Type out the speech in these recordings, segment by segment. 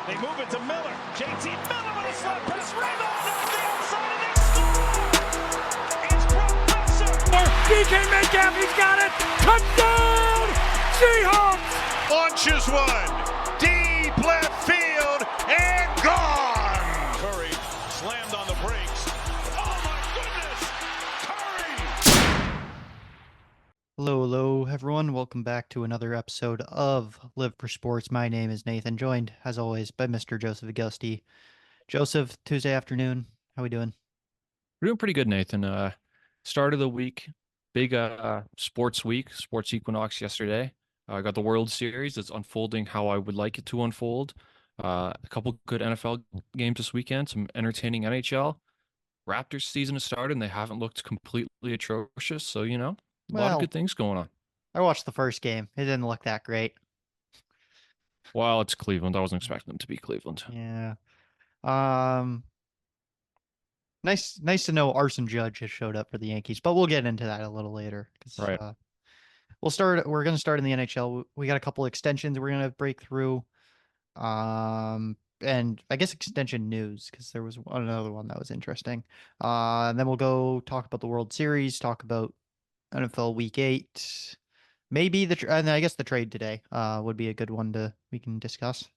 They move it to Miller. JT Miller with a slap pass. Rebound off the outside and they score! It's Brock Besser. DK Metcalf, he's got it. Touchdown! Seahawks! Launches one. Deep left field and gone. Curry slammed on the brakes. Oh my goodness! Curry! Hello, everyone. Welcome back to another episode of Live for Sports. My name is Nathan, joined, as always, by Mr. Joseph Augusti. Joseph, Tuesday afternoon. How we doing? We're doing pretty good, Nathan. Start of the week, big sports week, sports equinox yesterday. I got the World Series. It's unfolding how I would like it to unfold. A couple good NFL games this weekend, some entertaining NHL. Raptors season has started, and they haven't looked completely atrocious. So, a lot of good things going on. I watched the first game. It didn't look that great. Well, it's Cleveland. I wasn't expecting them to be Cleveland. Yeah. Nice to know Arson Judge has showed up for the Yankees, but we'll get into that a little later. Right. We're going to start in the NHL. We got a couple extensions we're going to break through. And I guess extension news, because there was another one that was interesting. And then we'll go talk about the World Series, talk about NFL Week 8. Maybe and I guess the trade today would be a good one we can discuss,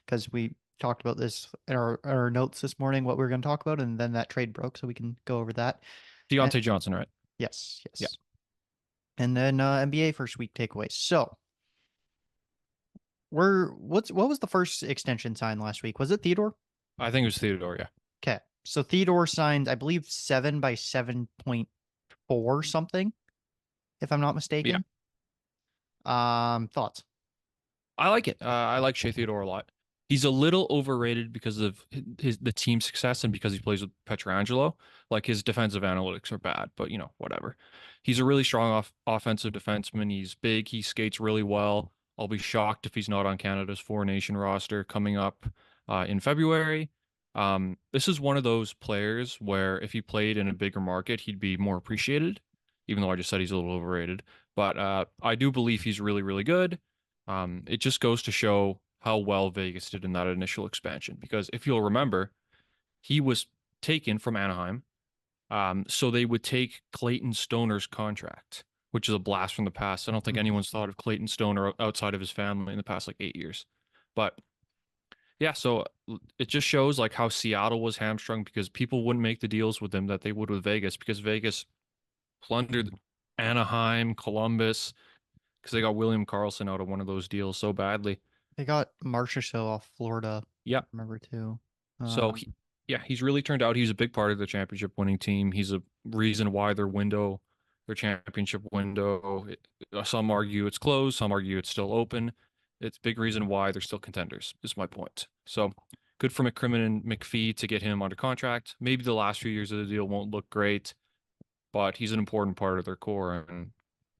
because we talked about this in our notes this morning, what we were going to talk about, and then that trade broke, so we can go over that. Diontae Johnson, right? Yes. Yeah. And then NBA first week takeaways. So what was the first extension signed last week? Was it Theodore? I think it was Theodore, yeah. Okay. So Theodore signed, I believe, 7 by 7.4 something, if I'm not mistaken. Yeah. Thoughts? I like it. I like Shea Theodore a lot. He's a little overrated because of the team success and because he plays with Pietrangelo. Like, his defensive analytics are bad, but whatever. He's a really strong offensive defenseman. He's big. He skates really well. I'll be shocked if he's not on Canada's Four Nation roster coming up in February. This is one of those players where if he played in a bigger market, he'd be more appreciated, even though I just said he's a little overrated. But I do believe he's really, really good. It just goes to show how well Vegas did in that initial expansion. Because if you'll remember, he was taken from Anaheim. So they would take Clayton Stoner's contract, which is a blast from the past. I don't think anyone's thought of Clayton Stoner outside of his family in the past 8 years. But yeah, so it just shows like how Seattle was hamstrung because people wouldn't make the deals with them that they would with Vegas, because Vegas plundered Anaheim, Columbus, because they got William Karlsson out of one of those deals so badly. They got Marchand off Florida. Yeah. I remember too. So he's really turned out. He's a big part of the championship winning team. He's a reason why their championship window, some argue it's closed, some argue it's still open. It's a big reason why they're still contenders, is my point. So good for McCrimmon and McPhee to get him under contract. Maybe the last few years of the deal won't look great, but he's an important part of their core, and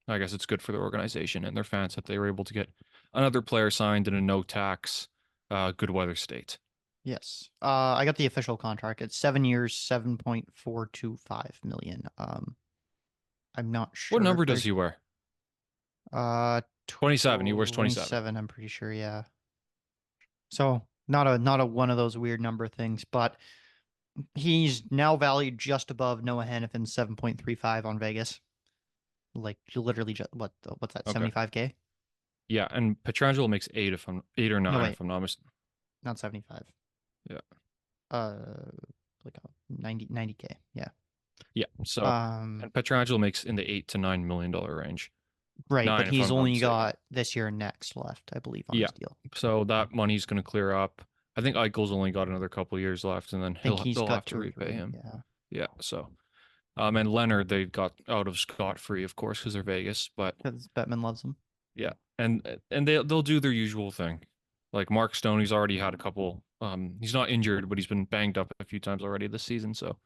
I guess it's good for their organization and their fans that they were able to get another player signed in a no-tax, good weather state. Yes. I got the official contract. It's 7 years, $7.425 million. I'm not sure. What number does he wear? 27. He wears 27. 27, I'm pretty sure, yeah. So not a one of those weird number things, but he's now valued just above Noah Hannifin's 7.35 on Vegas. Like, literally just what's that, Okay. 75K? Yeah, and Pietrangelo makes 8 or 9 wait. if I'm not mistaken. Not 75. Yeah. Like a 90K. Yeah. Yeah. So and Pietrangelo makes in the $8 to $9 million range. Right, 9 but if he's I'm not only mistaken. got this year and next left, I believe, on his deal. So that money's going to clear up. I think Eichel's only got another couple of years left, and then they'll have to repay him. Yeah. So, and Leonard, they got out of scot-free, of course, because they're Vegas, but because Bettman loves him. Yeah, and they'll do their usual thing. Like Mark Stone, he's already had a couple. He's not injured, but he's been banged up a few times already this season. So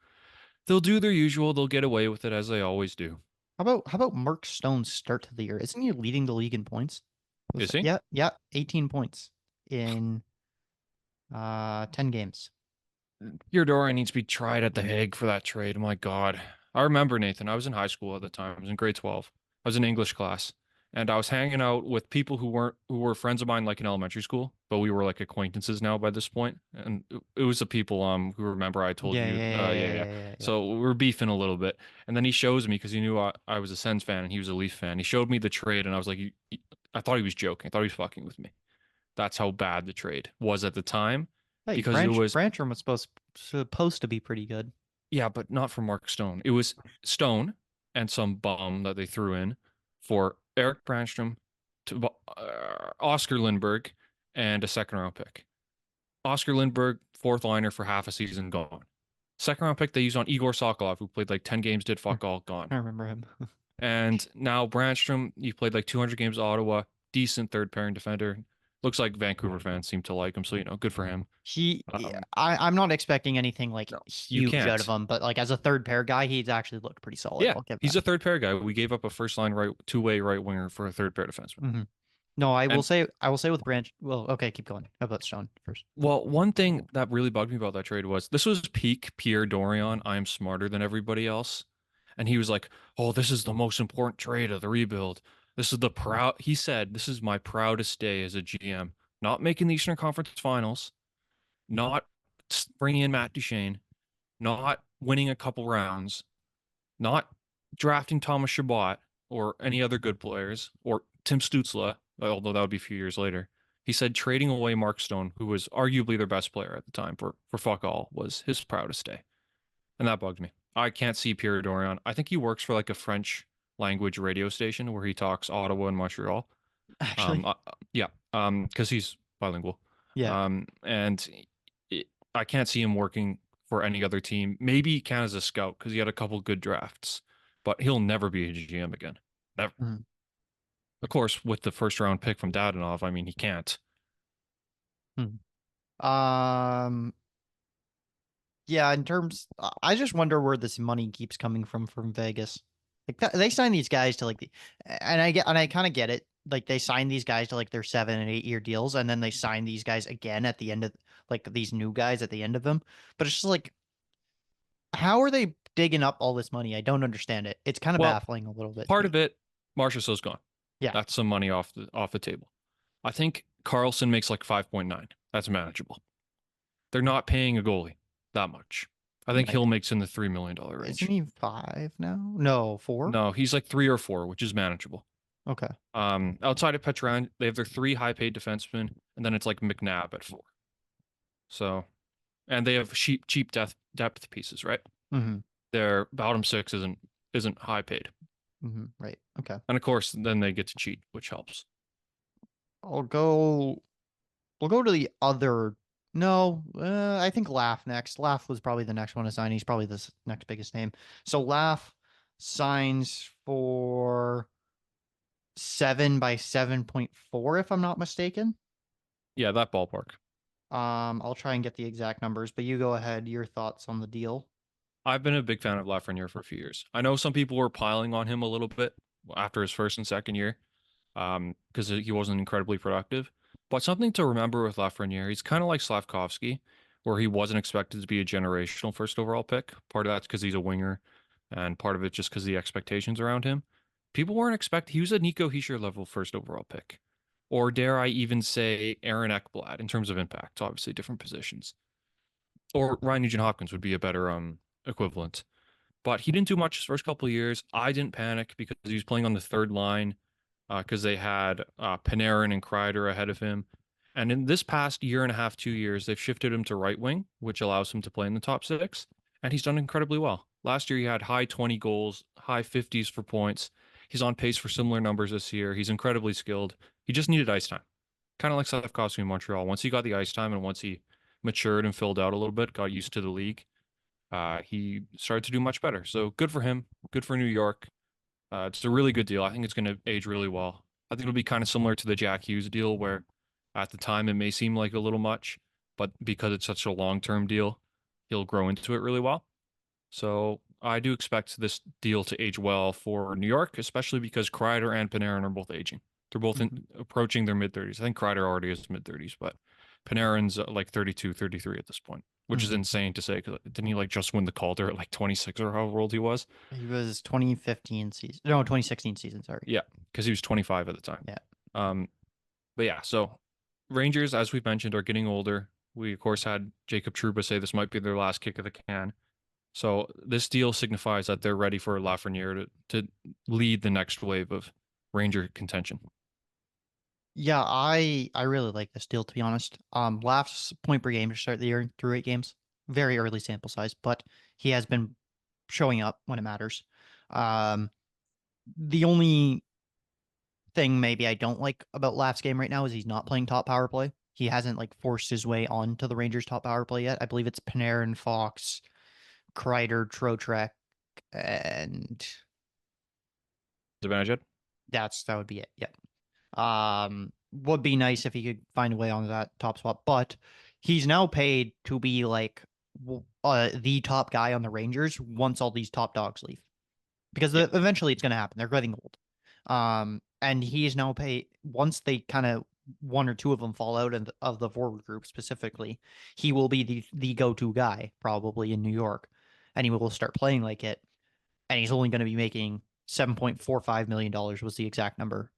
they'll do their usual. They'll get away with it as they always do. How about Mark Stone's start to the year? Isn't he leading the league in points? Is he? Yeah, 18 points in 10 games. Theodore needs to be tried at the Hague for that trade. My God. I remember, Nathan, I was in high school at the time. I was in grade 12. I was in English class. and I was hanging out with people who were friends of mine like in elementary school, but we were like acquaintances now by this point. And it was the people who remember I told Yeah, you, yeah, yeah, yeah, yeah, yeah. yeah, yeah. So we were beefing a little bit, and then he shows me because he knew I was a Sens fan and he was a Leaf fan. He showed me the trade, and I was like, I thought he was joking. I thought he was fucking with me. That's how bad the trade was at the time, Hey, because it was, Brancham was supposed to be pretty good. yeah, but not for Mark Stone. It was Stone and some bum that they threw in for Eric Branstrom, to Oscar Lindbergh, and a second round pick. Oscar Lindbergh, fourth liner for half a season, gone. Second round pick they used on Igor Sokolov, who played like 10 games, did fuck all, gone. I remember him. And now Branstrom, he played like 200 games at Ottawa, decent third pairing defender. Looks like Vancouver fans seem to like him, so good for him. I'm not expecting anything like No, you huge out of can't. him, but like as a third pair guy, he's actually looked pretty solid. Yeah, I'll give he's that. a third pair guy. We gave up a first line right two-way right winger for a third pair defenseman. Mm-hmm. No, I will And say with Branch. Well, okay, keep going. How about Stone first? well, one thing that really bugged me about that trade was this was peak Pierre Dorion. I am smarter than everybody else. And he was like, "Oh, this is the most important trade of the rebuild. This is the proud." He said, "This is my proudest day as a GM. Not making the Eastern Conference Finals, not bringing in Matt Duchene, not winning a couple rounds, not drafting Thomas Chabot or any other good players or Tim Stützle, although that would be a few years later." He said trading away Mark Stone, who was arguably their best player at the time for fuck all, was his proudest day. And that bugged me. I can't see Pierre Dorion. I think he works for like a French language radio station where he talks Ottawa and Montreal. Actually, Yeah, because he's bilingual. yeah. And I can't see him working for any other team. Maybe he can as a scout because he had a couple good drafts, but he'll never be a GM again. Never. Mhm. Of course, with the first round pick from Dadonov, I mean, he can't. Um, yeah. In terms, I just wonder where this money keeps coming from Vegas. Like they sign these guys to like and I kind of get it. Like they sign these guys to like their 7 and 8 year deals, and then they sign these guys again at the end of like these new guys at the end of them. But it's just like, how are they digging up all this money? I don't understand it. It's kind of Well, baffling a little bit to part me. of it, Marchessault's gone. Yeah. That's some money off the table. I think Carlson makes like 5.9. That's manageable. They're not paying a goalie that much. I think Right. Hill makes in the $3 million range. Isn't he 5 now? No, 4. No, he's like 3 or 4, which is manageable. Okay. Outside of Petran, they have their 3 high-paid defensemen, and then it's like McNabb at 4. So, and they have cheap depth pieces, right? Mm-hmm. Their bottom 6 isn't high-paid, Mm-hmm. Right. Okay. and of course, then they get to cheat, which helps. We'll go to the other. No, I think Laugh next. Laugh was probably the next one to sign. He's probably the next biggest name. So Laugh signs for 7 by 7.4, if I'm not mistaken. Yeah, that ballpark. I'll try and get the exact numbers, but you go ahead. Your thoughts on the deal? I've been a big fan of Lafreniere for a few years. I know some people were piling on him a little bit after his first and second year, because he wasn't incredibly productive. But something to remember with Lafreniere, he's kind of like Slavkovsky, where he wasn't expected to be a generational first overall pick. Part of that's because he's a winger, and part of it just because the expectations around him. People weren't expecting. He was a Nico Hischier level first overall pick, or dare I even say Aaron Ekblad in terms of impact. Obviously, different positions. Or Ryan Nugent-Hopkins would be a better equivalent. But he didn't do much his first couple of years. I didn't panic because he was playing on the third line because they had Panarin and Kreider ahead of him. And in this past year and a half, 2 years, they've shifted him to right wing, which allows him to play in the top 6. And he's done incredibly well. Last year, he had high 20 goals, high 50s for points. He's on pace for similar numbers this year. He's incredibly skilled. He just needed ice time. Kind of like Slavkovsky in Montreal. Once he got the ice time and once he matured and filled out a little bit, got used to the league, he started to do much better. So good for him. Good for New York. It's a really good deal. I think it's going to age really well. I think it'll be kind of similar to the Jack Hughes deal, where at the time it may seem like a little much, but because it's such a long-term deal, he'll grow into it really well. So I do expect this deal to age well for New York, especially because Kreider and Panarin are both aging. They're both approaching their mid-30s. I think Kreider already is mid-30s, but Panarin's like 32, 33 at this point. which is insane to say. 'Cause didn't he like just win the Calder at like 26 or however old he was? He was 2015 season. No, 2016 season. Sorry. Yeah, because he was 25 at the time. Yeah. But yeah, so Rangers, as we mentioned, are getting older. We of course had Jacob Trouba say this might be their last kick of the can. So this deal signifies that they're ready for Lafreniere to lead the next wave of Ranger contention. Yeah, I really like this deal, to be honest. Last point per game to start the year through 8 games. Very early sample size, but he has been showing up when it matters. The only thing maybe I don't like about Laf's game right now is he's not playing top power play. He hasn't like forced his way onto the Rangers top power play yet. I believe it's Panarin, Fox, Kreider, Trotrek, and Zibanejad? that would be it. Yeah. Would be nice if he could find a way onto that top spot, but he's now paid to be like the top guy on the Rangers once all these top dogs leave, because eventually it's going to happen. They're getting old. And he is now paid once they kind of one or two of them fall out of the forward group specifically. He will be the go-to guy probably in New York, and he will start playing like it. And he's only going to be making $7.45 million was the exact number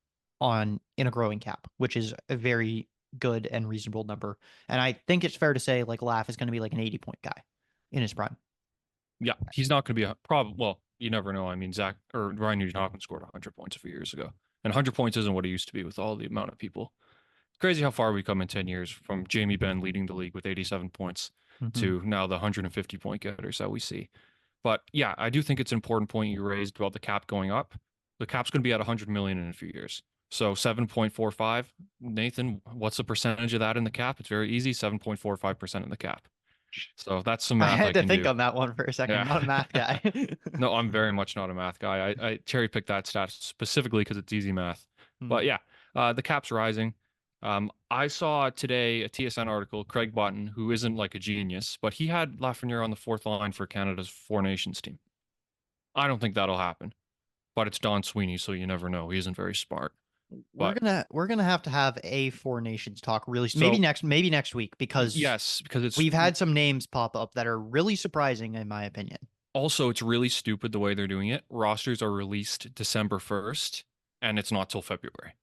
in a growing cap, which is a very good and reasonable number. And I think it's fair to say like Laf is going to be like an 80-point guy in his prime. Yeah, he's not going to be a problem. Well, you never know. I mean, Zach or Ryan Nugent-Hopkins scored 100 points a few years ago, and 100 points isn't what it used to be with all the amount of people. Crazy how far we come in 10 years from Jamie Benn leading the league with 87 points to now the 150 point getters that we see. But yeah, I do think it's an important point you raised about the cap going up. The cap's going to be at 100 million in a few years. So 7.45, Nathan, what's the percentage of that in the cap? It's very easy, 7.45% in the cap. So that's some math I had to can think do. on that one for a second. Yeah. I'm not a math guy. No, I'm very much not a math guy. I cherry picked that stat specifically because it's easy math. But yeah, the cap's rising. I saw today a TSN article, Craig Button, who isn't like a genius, but he had Lafreniere on the fourth line for Canada's Four Nations team. I don't think that'll happen, but it's Don Sweeney, so you never know. He isn't very smart. We're gonna have to have a Four Nations talk really So- maybe next week, because Yes, because we've had some names pop up that are really surprising in my opinion. also it's really stupid the way they're doing it. Rosters are released December 1st, and it's not till February.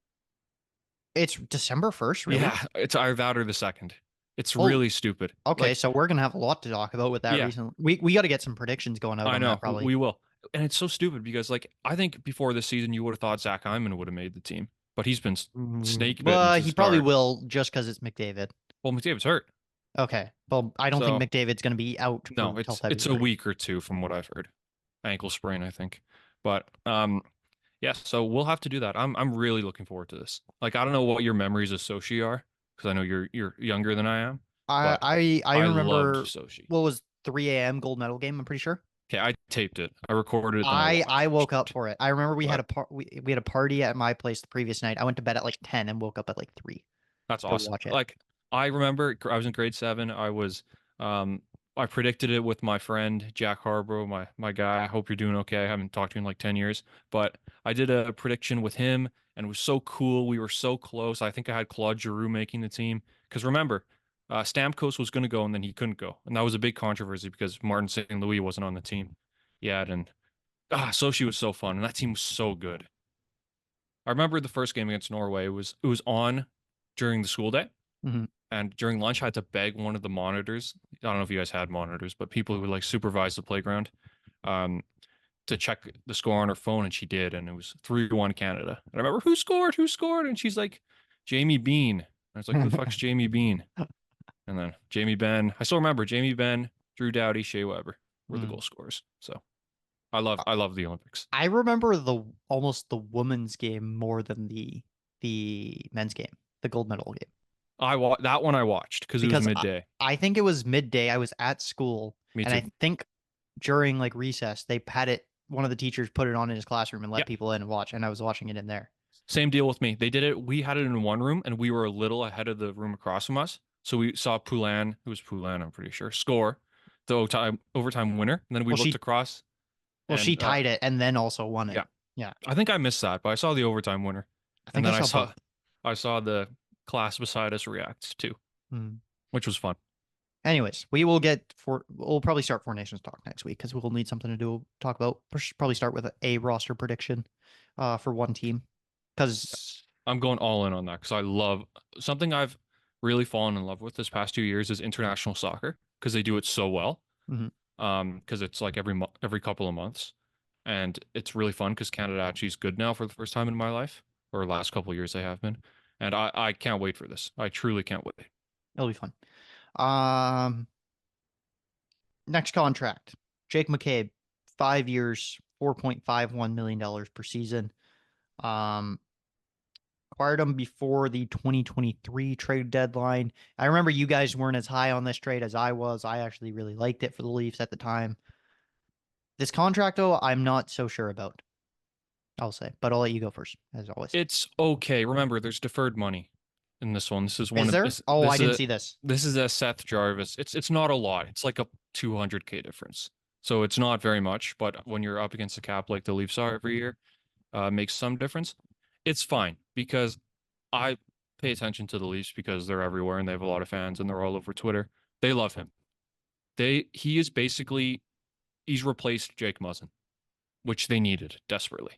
It's December 1st, really? Yeah, it's either that or the 2nd. It's Oh, really stupid. Okay, Like, so we're gonna have a lot to talk about with that Yeah. recently. We got to get some predictions going out I on know that probably. we will, and it's so stupid because like I think before this season you would have thought Zach Hyman would have made the team, but he's been snake bitten. Well, since he the probably start. will just because it's McDavid. Well, McDavid's hurt. Okay, well, I don't So- think McDavid's gonna be out. No, until it's a February. week or two from what I've heard. Ankle sprain, I think. But yeah, so we'll have to do that. I'm really looking forward to this. Like I don't know what your memories of Sochi are, because I know you're younger than I am. but I remember loved Sochi. what was 3 a.m. gold medal game. I'm pretty sure. Okay, I taped it. I recorded it. Then I I woke up watched. for it. I remember we had But- we had a party at my place the previous night. I went to bed at like 10 and woke up at like 3. That's to awesome. watch it. Like I remember I was in grade 7. I predicted it with my friend Jack Harborough, my guy. I hope you're doing okay. I haven't talked to him in like 10 years, but I did a prediction with him and it was so cool. We were so close. I think I had Claude Giroux making the team because remember, Stamkos was going to go and then he couldn't go. And that was a big controversy because Martin St. Louis wasn't on the team yet. And Sochi was so fun and that team was so good. I remember the first game against Norway. It was on during the school day. Mhm. And during lunch, I had to beg one of the monitors. I don't know if you guys had monitors, but people who would like supervise the playground to check the score on her phone. And she did. And it was 3-1 Canada. And I remember, who scored? And she's like, Jamie Bean. And I was like, who the fuck's Jamie Bean? And then Jamie Benn. I still remember Jamie Benn, Drew Doughty, Shea Weber were the goal scorers. So I love the Olympics. I remember almost the women's game more than the men's game, the gold medal game. That one I watched because it was midday. I think it was midday. I was at school, Me and too. I think during like recess they had it. One of the teachers put it on in his classroom and let Yeah. people in and watch, and I was watching it in there. Same deal with me. They did it. We had it in one room, and we were a little ahead of the room across from us. So we saw Poulin, who was Poulin, I'm pretty sure, score the overtime winner. And then we Well, looked across. Well, she and, tied it and then also won it. Yeah. I think I missed that, but I saw the overtime winner. I think and then both. I saw the class beside us react too, Hmm. which was fun. Anyways, we'll probably start Four Nations talk next week because we'll need something to talk about. Probably start with a roster prediction for one team because I'm going all in on that because I love something I've really fallen in love with this past 2 years is international soccer because they do it so well. Mhm. Because it's like every couple of months, and it's really fun because Canada actually is good now for the first time in my life, or last couple of years they have been, and I can't wait for this. I truly can't wait. it'll be fun. Um, Next contract, Jake McCabe, 5 years, $4.51 million per season. Um, Acquired him before the 2023 trade deadline. I remember you guys weren't as high on this trade as I was. I actually really liked it for the Leafs at the time. This contract, though, I'm not so sure about. I'll say, but I'll let you go first, as always. It's okay. Remember, there's deferred money in this one. This is one Is of there? Oh, I this is didn't a see this. this is a Seth Jarvis. It's not a lot. It's like a 200K difference. So it's not very much, but when you're up against the cap like the Leafs are every year, makes some difference. It's fine because I pay attention to the Leafs because they're everywhere and they have a lot of fans and they're all over Twitter. They love him. He is basically he's replaced Jake Muzzin, which they needed desperately.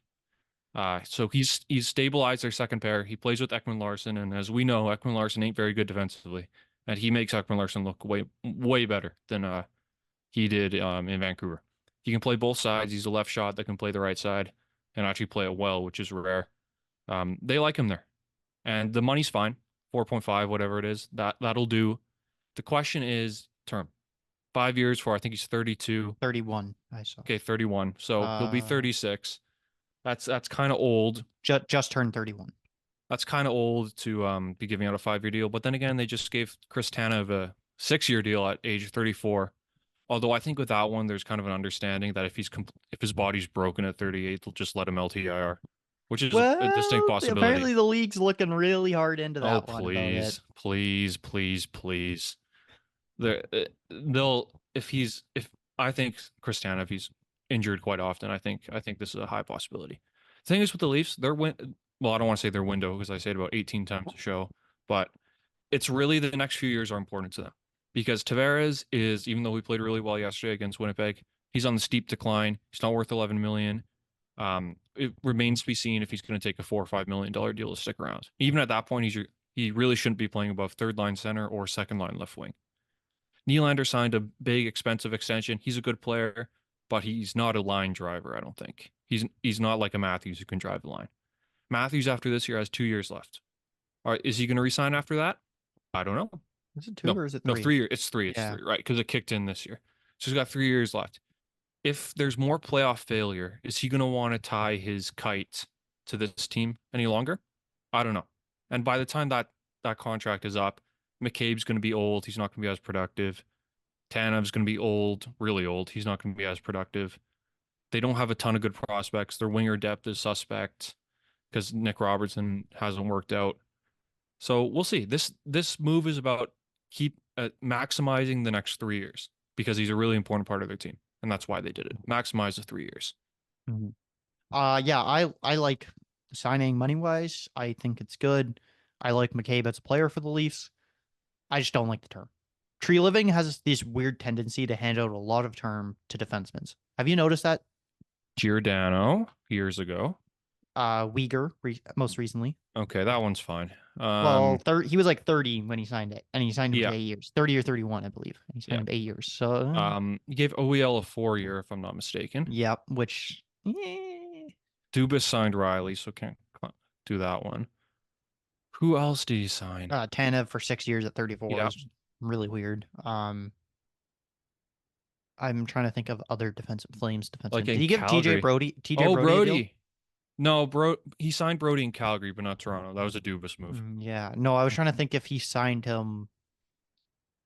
So he's stabilized their second pair. He plays with Ekman Larson, and as we know, Ekman Larson ain't very good defensively, and he makes Ekman Larson look way better than he did in Vancouver. He can play both sides. He's a left shot that can play the right side and actually play it well, which is rare. They like him there, and the money's fine, 4.5, whatever it is. That'll do. The question is term. 5 years for I think he's 32. 31, I saw. Okay, 31. So he'll be 36. That's kind of old. Just turned 31. That's kind of old to be giving out a 5-year deal. But then again, they just gave Chris Tanev a 6-year deal at age 34. Although I think with that one, there's kind of an understanding that if his body's broken at 38, they'll just let him LTIR, which is a distinct possibility. Apparently the league's looking really hard into that one about it. Please. They'll if I think Chris Tanev, he's injured quite often. I think this is a high possibility. The thing is with the Leafs, well, I don't want to say their window because I say it about 18 times a show, but it's really the next few years are important to them because Tavares is, even though he played really well yesterday against Winnipeg, he's on the steep decline. He's not worth 11 million. It remains to be seen if he's going to take a $4 or $5 million deal to stick around. Even at that point, he really shouldn't be playing above third line center or second line left wing. Nylander signed a big, expensive extension. He's a good player, but he's not a line driver, I don't think. He's not like a Matthews who can drive the line. Matthews, after this year, has 2 years left. All right, is he going to resign after that? I don't know. Is it 2 or is it 3? No, 3 years. It's 3. It's Yeah. 3, right? Because it kicked in this year. So he's got 3 years left. If there's more playoff failure, is he going to want to tie his kite to this team any longer? I don't know. And by the time that contract is up, McCabe's going to be old. He's not going to be as productive. Tanev's going to be old, really old. He's not going to be as productive. They don't have a ton of good prospects. Their winger depth is suspect because Nick Robertson hasn't worked out. So we'll see. This move is about maximizing the next 3 years because he's a really important part of their team, and that's why they did it. Maximize the 3 years. Mm-hmm. Yeah, I like signing money wise. I think it's good. I like McCabe as a player for the Leafs. I just don't like the term. Tree Living has this weird tendency to hand out a lot of term to defensemen. Have you noticed that? Giordano years ago. Uyghur most recently. Okay, that one's fine. Well, he was like 30 when he signed it, and he signed him Yeah. to 8 years, 30 or 31, I believe. And he signed him to 8 years. So, you gave OEL a 4-year, if I'm not mistaken. yeah, which Dubas signed Riley, so can't do that one. Who else did he sign? Tanev for 6 years at 34 Yeah. is really weird. I'm trying to think of other Flames defensemen. Like Did in he give Calgary. TJ Brody? Oh, a deal? Brody. No, he signed Brody in Calgary, but not Toronto. That was a Dubas move. Yeah. No, I was trying to think if he signed him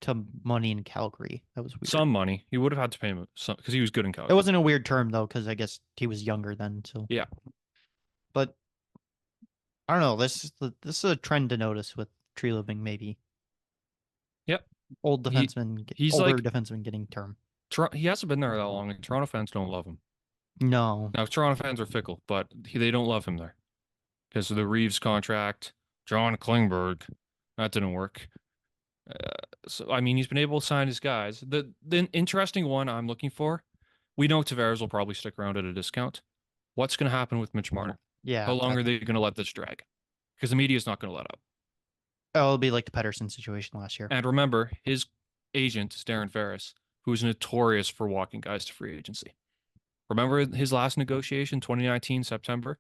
to money in Calgary. That was weird. Some money. He would have had to pay him because he was good in Calgary. It wasn't a weird term though, because I guess he was younger then. So yeah. But I don't know. This is a trend to notice with Tree Living, maybe. Yep. Older defensemen getting term. He hasn't been there that long, and Toronto fans don't love him. No. Now, Toronto fans are fickle, but they don't love him there because of the Reeves contract. John Klingberg, that didn't work. So I mean, he's been able to sign his guys. The interesting one I'm looking for, we know Tavares will probably stick around at a discount. What's going to happen with Mitch Marner? Yeah, How long are they going to let this drag? Because the media is not going to let up. it'll be like the Pedersen situation last year. And remember, his agent is Darren Ferris, who is notorious for walking guys to free agency. Remember his last negotiation, 2019 September,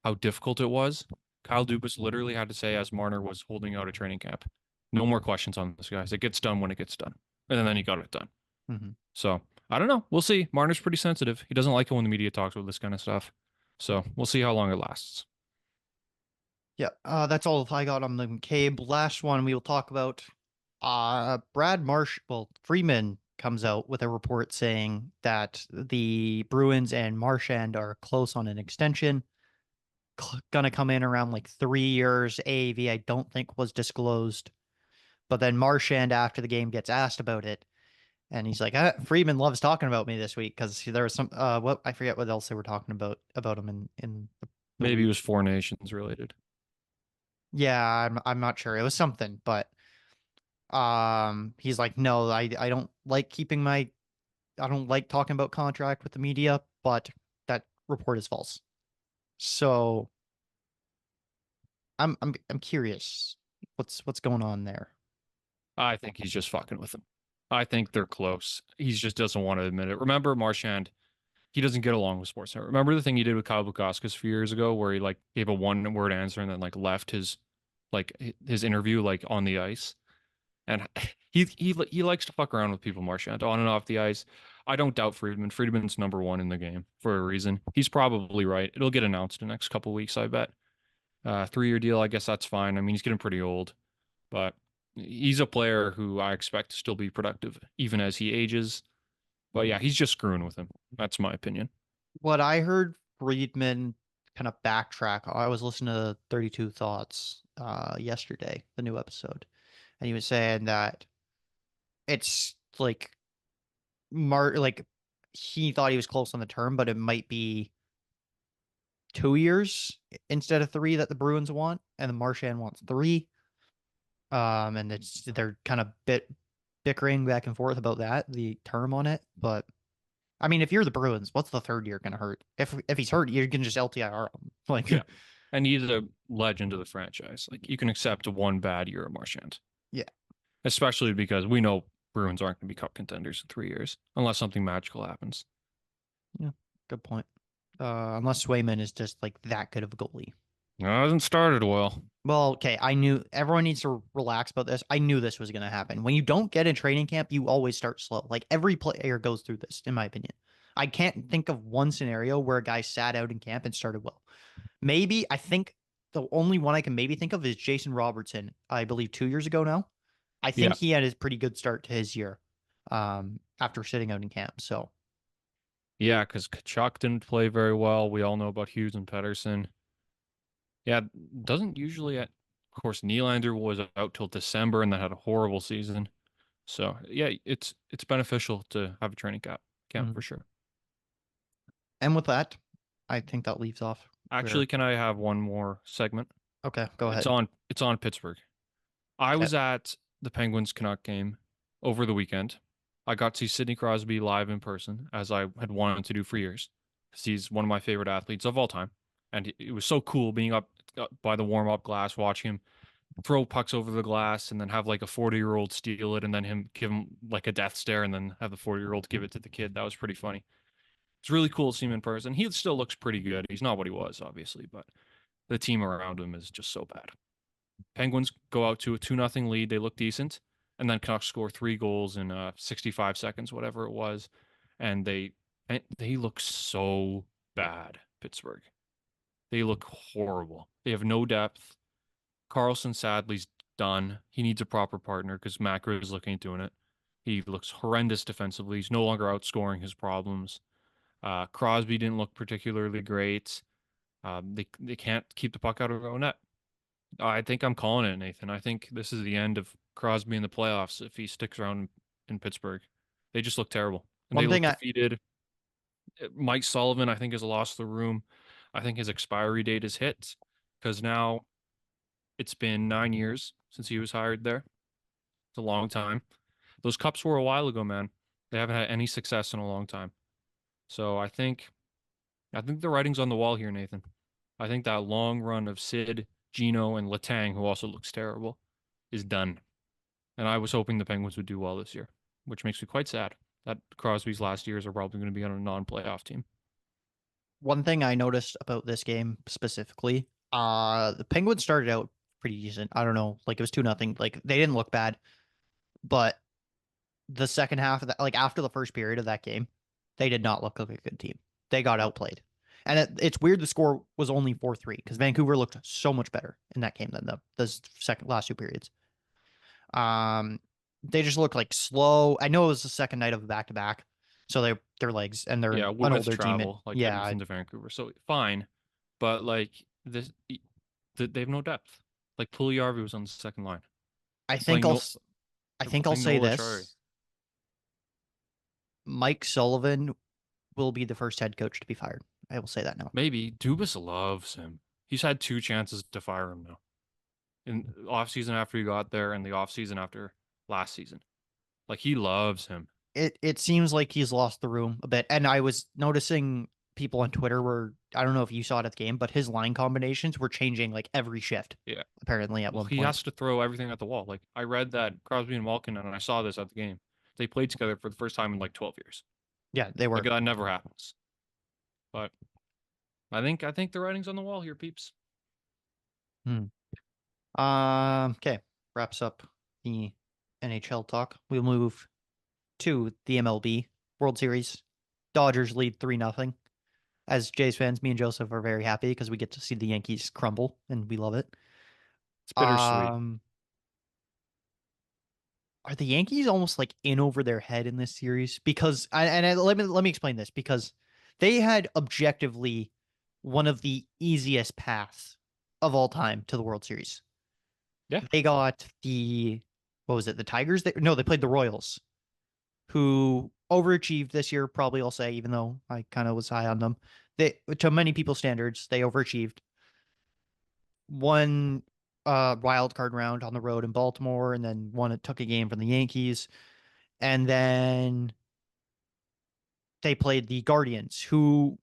how difficult it was? Kyle Dubas literally had to say as Marner was holding out a training camp, no more questions on this, guys. It gets done when it gets done. And then he got it done. Mm-hmm. So I don't know. We'll see. Marner's pretty sensitive. He doesn't like it when the media talks about this kind of stuff. So we'll see how long it lasts. Yeah, that's all I got on the McCabe. Last one we will talk about. Freeman comes out with a report saying that the Bruins and Marchand are close on an extension. Gonna come in around like 3 years. AAV, I don't think was disclosed. But then Marchand, after the game, gets asked about it. And he's like, Freeman loves talking about me this week because there was some, what I forget what else they were talking about him in the Maybe it week. was Four Nations related. Yeah, I'm not sure. It was something, but he's like, no, I don't like I don't like talking about contract with the media, but that report is false. So I'm curious what's going on there. I think he's just fucking with him. I think they're close. He just doesn't want to admit it. Remember, Marchand, he doesn't get along with Sportsnet. Remember the thing he did with Kyle Bukauskas a few years ago, where he like gave a one-word answer and then left his interview on the ice, and he likes to fuck around with people. Marchand on and off the ice. I don't doubt Friedman. Friedman's number one in the game for a reason. He's probably right. It'll get announced in the next couple weeks, I bet. 3-year deal, I guess that's fine. I mean, he's getting pretty old, but he's a player who I expect to still be productive even as he ages. But yeah, he's just screwing with him. That's my opinion. What I heard Friedman kind of backtrack. I was listening to 32 Thoughts yesterday, the new episode, and he was saying that it's like he thought he was close on the term, but it might be 2 years instead of 3 that the Bruins want, and the Marchand wants 3. And they're kind of bickering back and forth about the term on it. But I mean, if you're the Bruins, what's the 3rd year gonna hurt? If he's hurt, you're gonna just LTIR him. Yeah. And he's a legend of the franchise. You can accept one bad year of Marchand. Yeah. Especially because we know Bruins aren't going to be cup contenders in 3 years unless something magical happens. Yeah, good point. Unless Swayman is just that good of a goalie. It hasn't started well. Well, okay, I knew everyone needs to relax about this. I knew this was going to happen. When you don't get in training camp, you always start slow. Every player goes through this, in my opinion. I can't think of one scenario where a guy sat out in camp and started well. Maybe, I think the only one I can maybe think of is Jason Robertson, I believe 2 years ago now. I think he had a pretty good start to his year after sitting out in camp. So, yeah, because Kachuk didn't play very well. We all know about Hughes and Pedersen. Yeah, doesn't usually. Of course, Nylander was out till December and then had a horrible season. So yeah, it's beneficial to have a training camp for sure. And with that, I think that leaves off. Actually, can I have one more segment? Okay, go ahead. It's on Pittsburgh. I was at the Penguins Canuck game over the weekend. I got to see Sidney Crosby live in person, as I had wanted to do for years, because he's one of my favorite athletes of all time. And it was so cool being up by the warm-up glass, watching him throw pucks over the glass and then have a 40-year-old steal it and then him give him a death stare and then have the 40-year-old give it to the kid. That was pretty funny. It's really cool to see him in person. He still looks pretty good. He's not what he was, obviously, but the team around him is just so bad. Penguins go out to a 2-0 lead. They look decent. And then Canucks score 3 goals in 65 seconds, whatever it was. And they look so bad, Pittsburgh. They look horrible. They have no depth. Carlson sadly's done. He needs a proper partner because Macro is looking at doing it. He looks horrendous defensively. He's no longer outscoring his problems. Crosby didn't look particularly great. They can't keep the puck out of their own net. I think I'm calling it, Nathan. I think this is the end of Crosby in the playoffs if he sticks around in Pittsburgh. They just look terrible. And they look defeated. Mike Sullivan, I think, has lost the room. I think his expiry date is hit because now it's been 9 years since he was hired there. It's a long time. Those cups were a while ago, man. They haven't had any success in a long time. So I think the writing's on the wall here, Nathan. I think that long run of Sid, Gino, and Letang, who also looks terrible, is done. And I was hoping the Penguins would do well this year, which makes me quite sad that Crosby's last years are probably going to be on a non-playoff team. One thing I noticed about this game specifically, the Penguins started out pretty decent. I don't know, like it was 2-0. Like they didn't look bad, but the second half of that, like after the first period of that game, they did not look like a good team. They got outplayed. And it's weird the score was only 4-3 because Vancouver looked so much better in that game than the last two periods. They just look like slow. I know it was the second night of a back to back, so their legs and they're Yeah, an with older team. travel, like Yeah, Edmonton to Vancouver, so fine, but like this, they have no depth. Like Puljujärvi was on the second line. I They're think playing I'll no, I they're think I'll playing say Noel Acciari. this: Mike Sullivan will be the first head coach to be fired. I will say that now. Maybe Dubas loves him. He's had two chances to fire him now. In off season after he got there, and the off season after last season. Like he loves him. It seems like he's lost the room a bit, and I was noticing people on Twitter were, I don't know if you saw it at the game, but his line combinations were changing like every shift. Yeah. Apparently at Well, one he point. has to throw everything at the wall. Like I read that Crosby and Malkin, and I saw this at the game. They played together for the first time in like 12 years. Yeah, they were. Like that never happens. But I think the writing's on the wall here, peeps. Okay. Wraps up the NHL talk. We'll move to the MLB World Series. Dodgers lead 3-0. As Jays fans, me and Joseph are very happy because we get to see the Yankees crumble and we love it. It's bittersweet. Are the Yankees almost like in over their head in this series? Because let me explain this, because they had objectively one of the easiest paths of all time to the World Series. Yeah. They got what was it? The Tigers? They played the Royals, who overachieved this year, probably I'll say, even though I kind of was high on them. To many people's standards, they overachieved. One wild card round on the road in Baltimore, and then took a game from the Yankees. And then they played the Guardians, who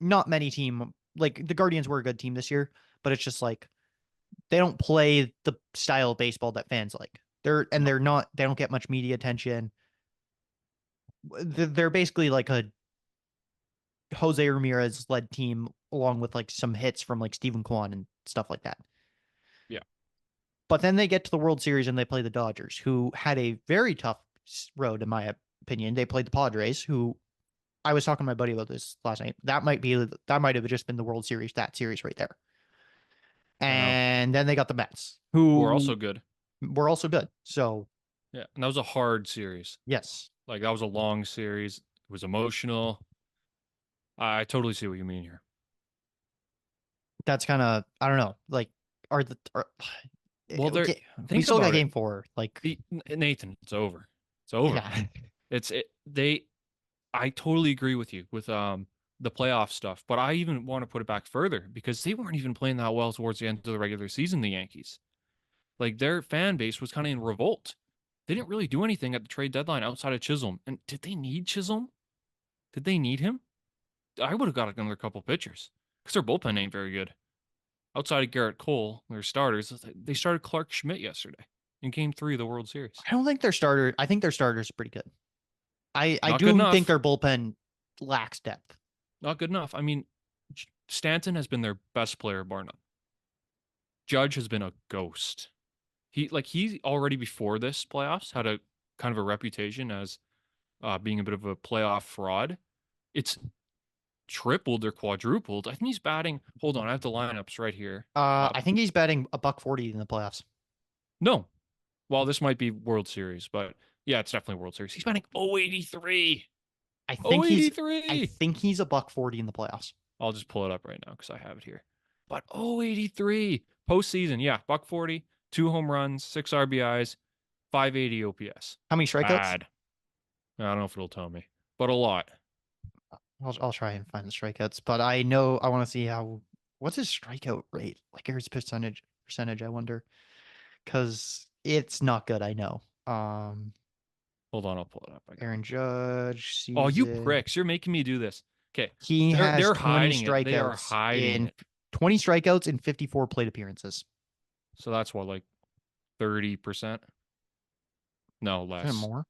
not many team, like the Guardians were a good team this year, but it's just like they don't play the style of baseball that fans like. They don't get much media attention. They're basically like a Jose Ramirez led team, along with like some hits from like Stephen Kwan and stuff like that. Yeah. But then they get to the World Series and they play the Dodgers, who had a very tough road, in my opinion. They played the Padres, who I was talking to my buddy about this last night. That might have just been the World Series, that series right there. I know. And then they got the Mets, Who who are also good. were also good. So Yeah. And that was a hard series. yes, Like that was a long series. It was emotional. I totally see what you mean here. that's kind of, I don't know. Like, Well, we think still got about it. game 4. Like, Nathan, it's over. It's over. yeah. I totally agree with you with the playoff stuff, but I even want to put it back further because they weren't even playing that well towards the end of the regular season, the Yankees. Like their fan base was kind of in revolt. They didn't really do anything at the trade deadline outside of Chisholm. And did they need Chisholm? Did they need him? I would have got another couple pitchers because their bullpen ain't very good. Outside of Garrett Cole, their starters, they started Clark Schmidt yesterday in Game 3 of the World Series. I don't think I think their starters are pretty good. I Not do good enough. think their bullpen lacks depth. Not good enough. I mean, Stanton has been their best player, bar none. Judge has been a ghost. He already before this playoffs had a kind of a reputation as being a bit of a playoff fraud. It's tripled or quadrupled. I think he's batting. Hold on, I have the lineups right here. I think he's batting $140 in the playoffs. No, well, this might be World Series, but yeah, it's definitely World Series. He's batting 083. I think he's 083. $140 in the playoffs. I'll just pull it up right now because I have it here. But 083 postseason, yeah, $140, 2 home runs, 6 RBIs, 580 OPS. How many strikeouts? Bad. I don't know if it'll tell me, but a lot. I'll try and find the strikeouts, but I want to see what's his strikeout rate, like his percentage. I wonder, because It's not good, I know. Hold on, I'll pull it up. I got it. Aaron Judge Oh, you season. pricks! You're making me do this. Okay, He has they're 20 hiding it. They are strikeouts hiding in it. 20 strikeouts in 54 plate appearances. So that's what, like 30%? No, Isn't it less. more?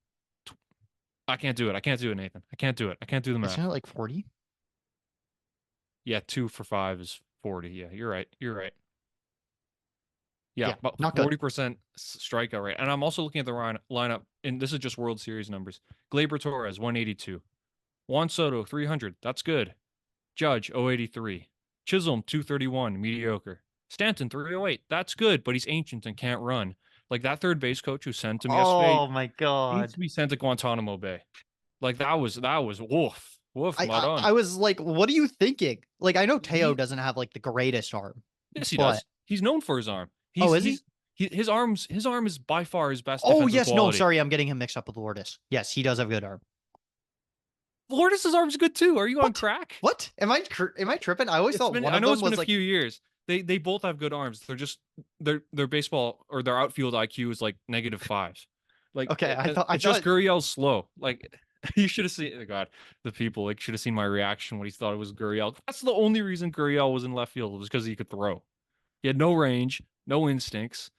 I can't do it. I can't do it, Nathan. I can't do it. I can't do the math. Isn't it like 40? Yeah, 2 for 5 is 40. Yeah, you're right. You're right. Yeah, Yeah, about not good. 40% strikeout rate. And I'm also looking at the lineup, and this is just World Series numbers. Gleyber Torres, 182. Juan Soto, 300. That's good. Judge, 083. Chisholm, 231. Mediocre. Stanton, 308. That's good, but he's ancient and can't run. Like that third base coach who sent him yesterday Oh my needs god. to be sent to Guantanamo Bay. Like that was woof. Woof, mud on. I was like, what are you thinking? Like, I know Teo He- doesn't have like the greatest arm. Yes, he But does. He's known for his arm. oh, is he? His arm is by far his best Oh defensive yes, no, quality. sorry, I'm getting him mixed up with Lourdes. Yes, he does have a good arm. Lourdes' arm's good too. Are you on What? crack? What? Am I tripping? I always thought one I of know them it's been was a like few years. They both have good arms. They're just their baseball or their outfield IQ is like -5. Like okay. I it's thought just Gurriel's slow. Like you should have seen. God, the people like should have seen my reaction when he thought it was Gurriel. That's the only reason Gurriel was in left field was because he could throw. He had no range, no instincts,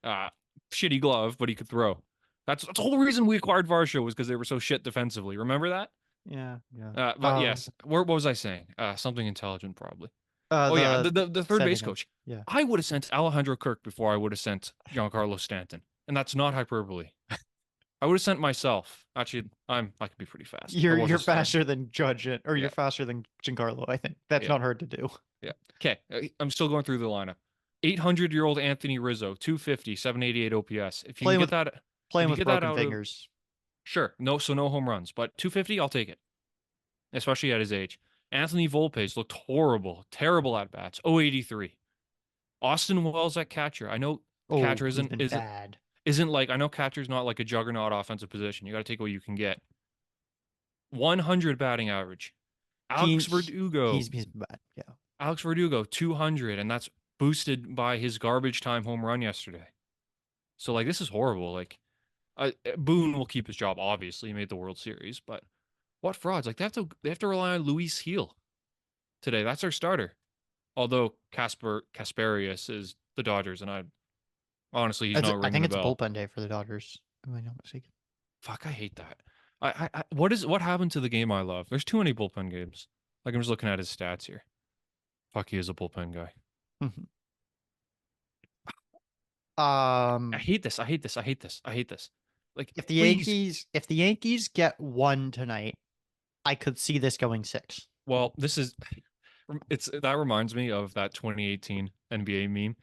shitty glove, but he could throw. That's the whole reason we acquired Varsho was because they were so shit defensively. Remember that? yeah. But yes, what was I saying? Something intelligent, probably. Oh Yeah, the third base sending him. coach. Yeah. I would have sent Alejandro Kirk before I would have sent Giancarlo Stanton, and that's not hyperbole. I would have sent myself. Actually, I could be pretty fast. I was You're a stud. faster than Judge or Yeah. you're faster than Giancarlo. I think that's Yeah. not hard to do. Yeah. Okay, I'm still going through the lineup. 800-year-old Anthony Rizzo, 250, 788 OPS. If you Playing can with- get that, Playing you with get that broken out of- fingers. sure, no home runs, but 250, I'll take it, especially at his age. Anthony Volpe's looked horrible, terrible at bats, 083. Austin Wells at catcher. I know Oh, catcher he's been bad. isn't like I know catcher's not like a juggernaut offensive position. You got to take what you can get. 100 batting average. Alex Verdugo. He's bad. Yeah. Alex Verdugo 200, and that's boosted by his garbage time home run yesterday. So like this is horrible. Like Boone will keep his job. Obviously, he made the World Series, but what frauds? Like they have to rely on Luis Gil today. That's our starter. Although Kasperius is the Dodgers, and I honestly he's not ringing I think the it's a bell. bullpen day for the Dodgers. Am I not mistaken? Fuck, I hate that. What happened to the game I love? There's too many bullpen games. Like I'm just looking at his stats here. Fuck, he is a bullpen guy. I hate this. Like if the Yankees get one tonight, I could see this going 6. Well, that reminds me of that 2018 NBA meme.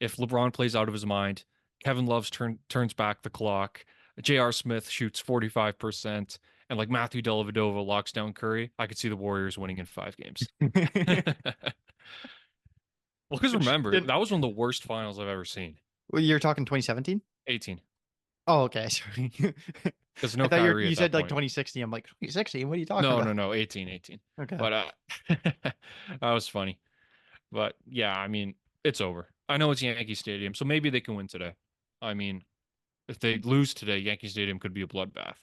If LeBron plays out of his mind, Kevin Love turns back the clock, J.R. Smith shoots 45%, and like Matthew Dellavedova locks down Curry, I could see the Warriors winning in 5 games. Well, because remember, that was one of the worst finals I've ever seen. Well, you're talking 2017? 18. Oh, okay. Sorry. Because no I thought Kyrie you at said that like point. 2016. I'm like, 2016? What are you talking about? No, 18. Okay. But that was funny. But yeah, I mean, it's over. I know it's Yankee Stadium, so maybe they can win today. I mean, if they lose today, Yankee Stadium could be a bloodbath.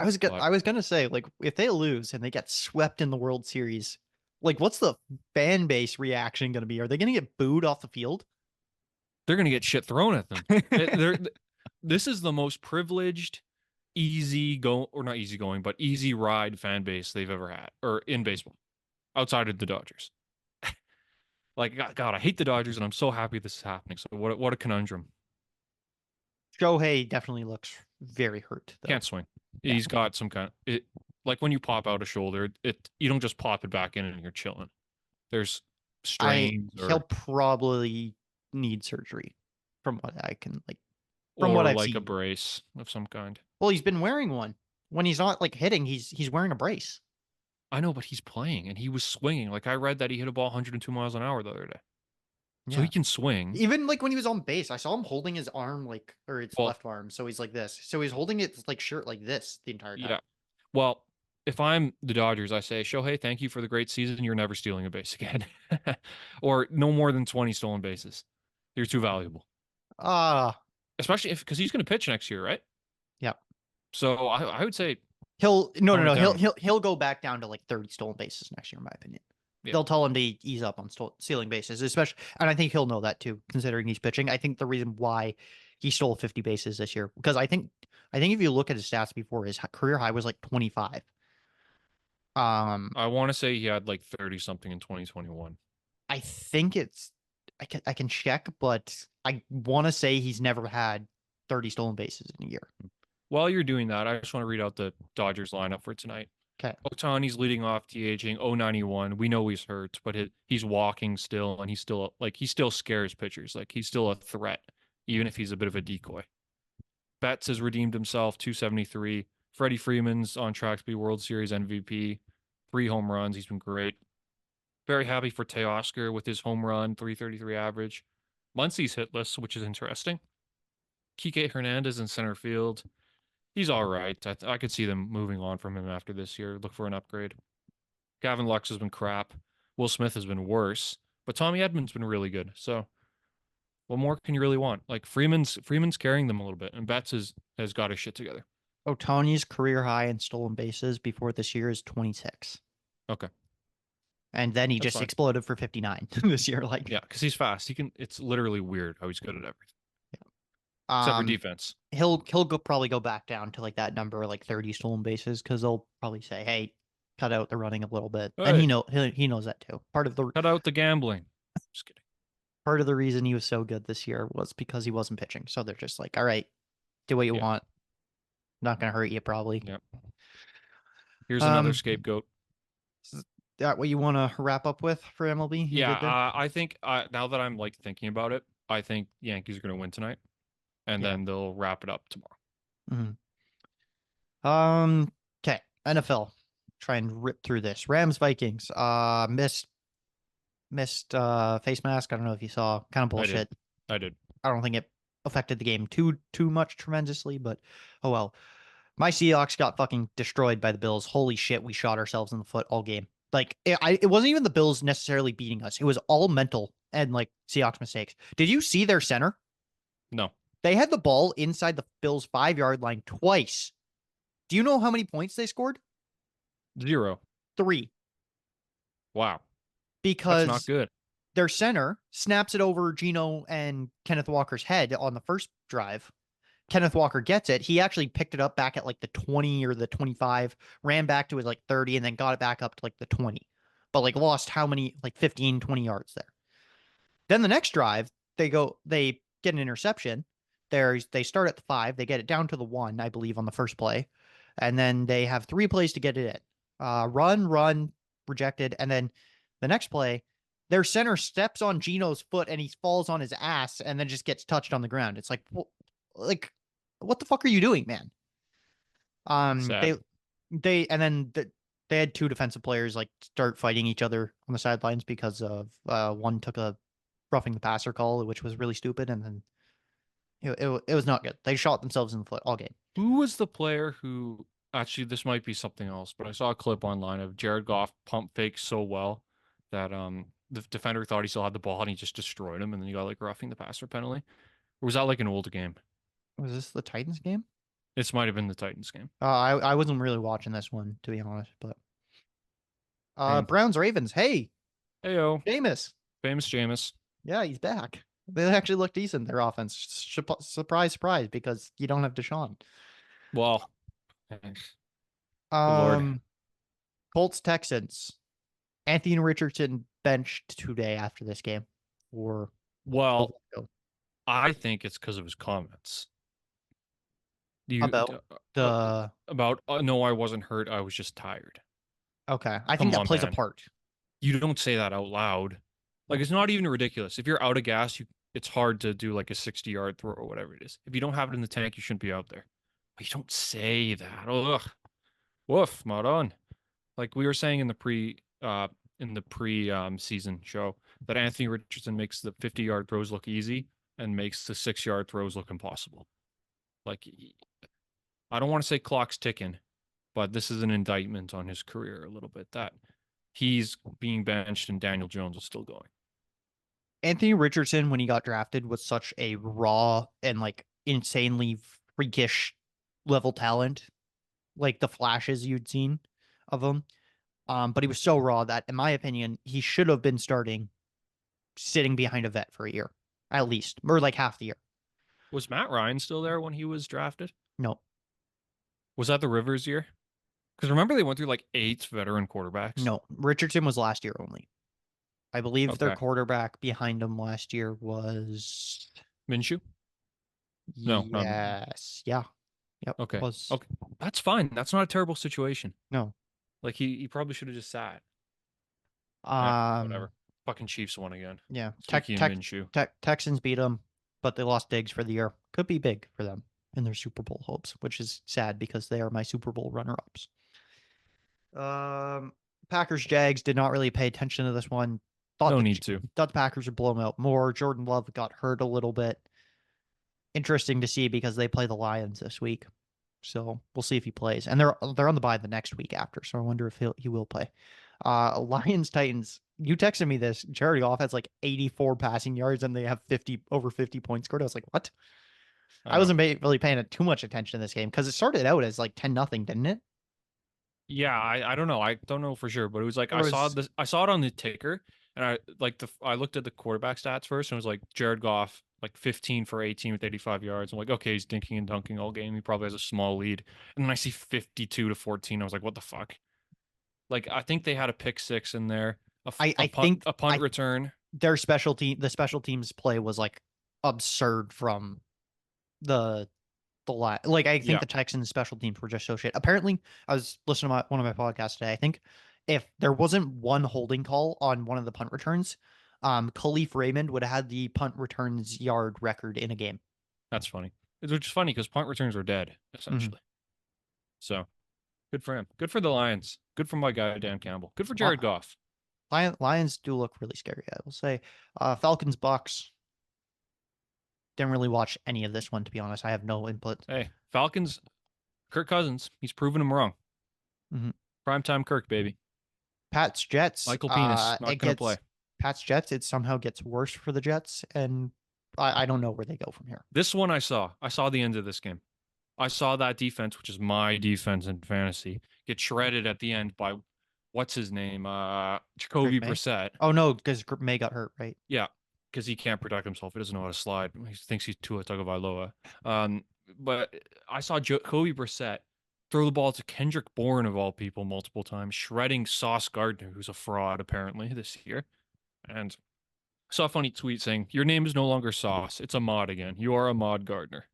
I was gonna say, like, if they lose and they get swept in the World Series, like, what's the fan base reaction gonna be? Are they gonna get booed off the field? They're gonna get shit thrown at them. This is the most privileged, easy ride fan base they've ever had, or in baseball, outside of the Dodgers. Like, God, I hate the Dodgers, and I'm so happy this is happening. So what a conundrum. Shohei definitely looks very hurt, though. Can't swing. Yeah. He's got some kind of like when you pop out a shoulder, you don't just pop it back in and you're chilling. There's strains. He'll probably need surgery, from what I can or what I've like seen. a brace of some kind. Well, he's been wearing one. When he's not like hitting, he's wearing a brace. I know, but he's playing and he was swinging. Like I read that he hit a ball 102 miles an hour the other day. So he can swing. Even like when he was on base, I saw him holding his arm or his left arm. So he's like this. So he's holding it like shirt like this the entire time. Yeah. Well, if I'm the Dodgers, I say, Shohei, thank you for the great season. You're never stealing a base again. Or no more than 20 stolen bases. You're too valuable. especially because he's going to pitch next year, right? Yep. So I would say He'll no no tone it no he'll down. he'll go back down to like 30 stolen bases next year, in my opinion. Yeah. They'll tell him to ease up on stealing bases, especially, and I think he'll know that too, considering he's pitching. I think the reason why he stole 50 bases this year, because I think if you look at his stats before, his career high was like 25. I want to say he had like 30 something in 2021. I think I can check, but I want to say he's never had 30 stolen bases in a year. While you're doing that, I just want to read out the Dodgers lineup for tonight. Okay. Otani's leading off, DHing 091. We know he's hurt, but he's walking still, and he still scares pitchers. Like he's still a threat, even if he's a bit of a decoy. Betts has redeemed himself, 273. Freddie Freeman's on track to be World Series MVP. 3 home runs. He's been great. Very happy for Teoscar with his home run, 333 average. Muncy's hitless, which is interesting. Kike Hernandez in center field. He's all right. I could see them moving on from him after this year. Look for an upgrade. Gavin Lux has been crap. Will Smith has been worse. But Tommy Edmonds been really good. So what more can you really want? Like Freeman's carrying them a little bit, and Betts has got his shit together. Otani's career high in stolen bases before this year is 26. Okay. And then he That's just fine. exploded for 59 this year. Like, Yeah, because he's fast. It's literally weird how he's good at everything. Except for defense. He'll probably go back down to like that number, like 30 stolen bases, because they'll probably say, "Hey, cut out the running a little bit," and Hey. he knows that too. Part of the Cut out the gambling. Just kidding. reason he was so good this year was because he wasn't pitching. So they're just like, "All right, do what you Yeah. want. Not gonna hurt you, probably." Yep. Here's another scapegoat. Is that what you want to wrap up with for MLB? You Yeah, good there? I think now that I'm like thinking about it, I think Yankees are going to win tonight, and Yeah. then they'll wrap it up tomorrow. Okay. NFL. Try and rip through this. Rams Vikings. Missed face mask. I don't know if you saw. Kind of bullshit. I did. I don't think it affected the game too much tremendously, but oh well. My Seahawks got fucking destroyed by the Bills. Holy shit, we shot ourselves in the foot all game. Like it wasn't even the Bills necessarily beating us. It was all mental and like Seahawks mistakes. Did you see their center? No. They had the ball inside the Bills' 5-yard line twice. Do you know how many points they scored? 0. 3. Wow. Because That's not good. their center snaps it over Geno and Kenneth Walker's head on the first drive. Kenneth Walker gets it. He actually picked it up back at like the 20 or the 25, ran back to his like 30, and then got it back up to like the 20. But like lost how many, like 15, 20 yards there. Then the next drive, they get an interception. They start at the 5, they get it down to the 1, I believe, on the first play. And then they have 3 plays to get it in. Run, rejected, and then the next play, their center steps on Geno's foot and he falls on his ass and then just gets touched on the ground. It's like, what the fuck are you doing, man? Sad. They had 2 defensive players like start fighting each other on the sidelines because of one took a roughing the passer call, which was really stupid, and then it was not good. They shot themselves in the foot all game. Who was the player who actually this might be something else, but I saw a clip online of Jared Goff pump fake so well that the defender thought he still had the ball and he just destroyed him, and then he got like roughing the passer penalty. Or was that like an old game? Was this the Titans game? This might have been the Titans game. I wasn't really watching this one, to be honest, but Hmm. Browns Ravens. Hey, Heyo, Jameis. famous Jameis. Yeah, he's back. They actually look decent, their offense. Surprise, because you don't have Deshaun. Well, Lord. Colts Texans. Anthony Richardson benched today after this game. Well, I think it's because of his comments. About the no, I wasn't hurt. I was just tired. Okay, I think Come that on, plays a man. part. You don't say that out loud. Like it's not even ridiculous. If you're out of gas, it's hard to do like a 60-yard throw or whatever it is. If you don't have it in the tank, you shouldn't be out there. But you don't say that. Ugh. Woof, not on. Like we were saying in the pre season show that Anthony Richardson makes the 50-yard throws look easy and makes the 6-yard throws look impossible. Like I don't want to say clock's ticking, but this is an indictment on his career a little bit that he's being benched and Daniel Jones is still going. Anthony Richardson, when he got drafted, was such a raw and like insanely freakish level talent, like the flashes you'd seen of him. But he was so raw that, in my opinion, he should have been starting sitting behind a vet for a year, at least, or like half the year. Was Matt Ryan still there when he was drafted? No, Was that the Rivers year? Because remember they went through like 8 veteran quarterbacks. no. Richardson was last year only. I believe their Okay. quarterback behind him last year was Minshew? No, not yes, yeah, yep, okay. was Okay. That's fine. That's not a terrible situation. no. Like he probably should have just sat. Um, Whatever. Fucking Chiefs won again. yeah, Sneaky and Minshew. Texans beat them, but they lost Diggs for the year. Could be big for them in their Super Bowl hopes, which is sad because they are my Super Bowl runner-ups. Packers Jags did not really pay attention to this one. No need to. Thought the Packers would blow them out more. Jordan Love got hurt a little bit. Interesting to see because they play the Lions this week, so we'll see if he plays. And they're on the bye the next week after, so I wonder if he will play. Lions Titans. You texted me this. Jared Goff has like 84 passing yards and they have over 50 points scored. I was like, what? I wasn't really paying too much attention to this game because it started out as like 10-0, didn't it? Yeah, I don't know. I don't know for sure, but it was like Or I saw it on the ticker, and I looked at the quarterback stats first, and it was like Jared Goff like 15 for 18 with 85 yards. I'm like, okay, he's dinking and dunking all game. He probably has a small lead, and then I see 52-14. I was like, what the fuck? Like I think they had a pick six in there. I think a punt return. Their the special teams play was like absurd from the like I think the Texans special teams were just so shit. Apparently, I was listening to one of my podcasts today. I think if there wasn't one holding call on one of the punt returns, Khalif Raymond would have had the punt returns yard record in a game. That's funny. Which is funny because punt returns are dead essentially. So good for him. Good for the Lions. Good for my guy Dan Campbell. Good for Jared Goff. Lions do look really scary, I will say. Falcons Bucks. Didn't really watch any of this one, to be honest. I have no input. Hey, Falcons, Kirk Cousins, he's proven him wrong. Primetime Kirk, baby. Pats Jets. Michael Penis, not going to play. Pats Jets, it somehow gets worse for the Jets, and I don't know where they go from here. This one I saw the end of this game. I saw that defense, which is my defense in fantasy, get shredded at the end by, what's his name? Jacoby Brissett. Oh, no, because May got hurt, right? Yeah, because he can't protect himself. He doesn't know how to slide. He thinks he's Tua Tagovailoa. But I saw Jacoby Brissett throw the ball to Kendrick Bourne, of all people, multiple times, shredding Sauce Gardner, who's a fraud, apparently, this year. And I saw a funny tweet saying, your name is no longer Sauce. It's Ahmad again. You are Ahmad Gardner.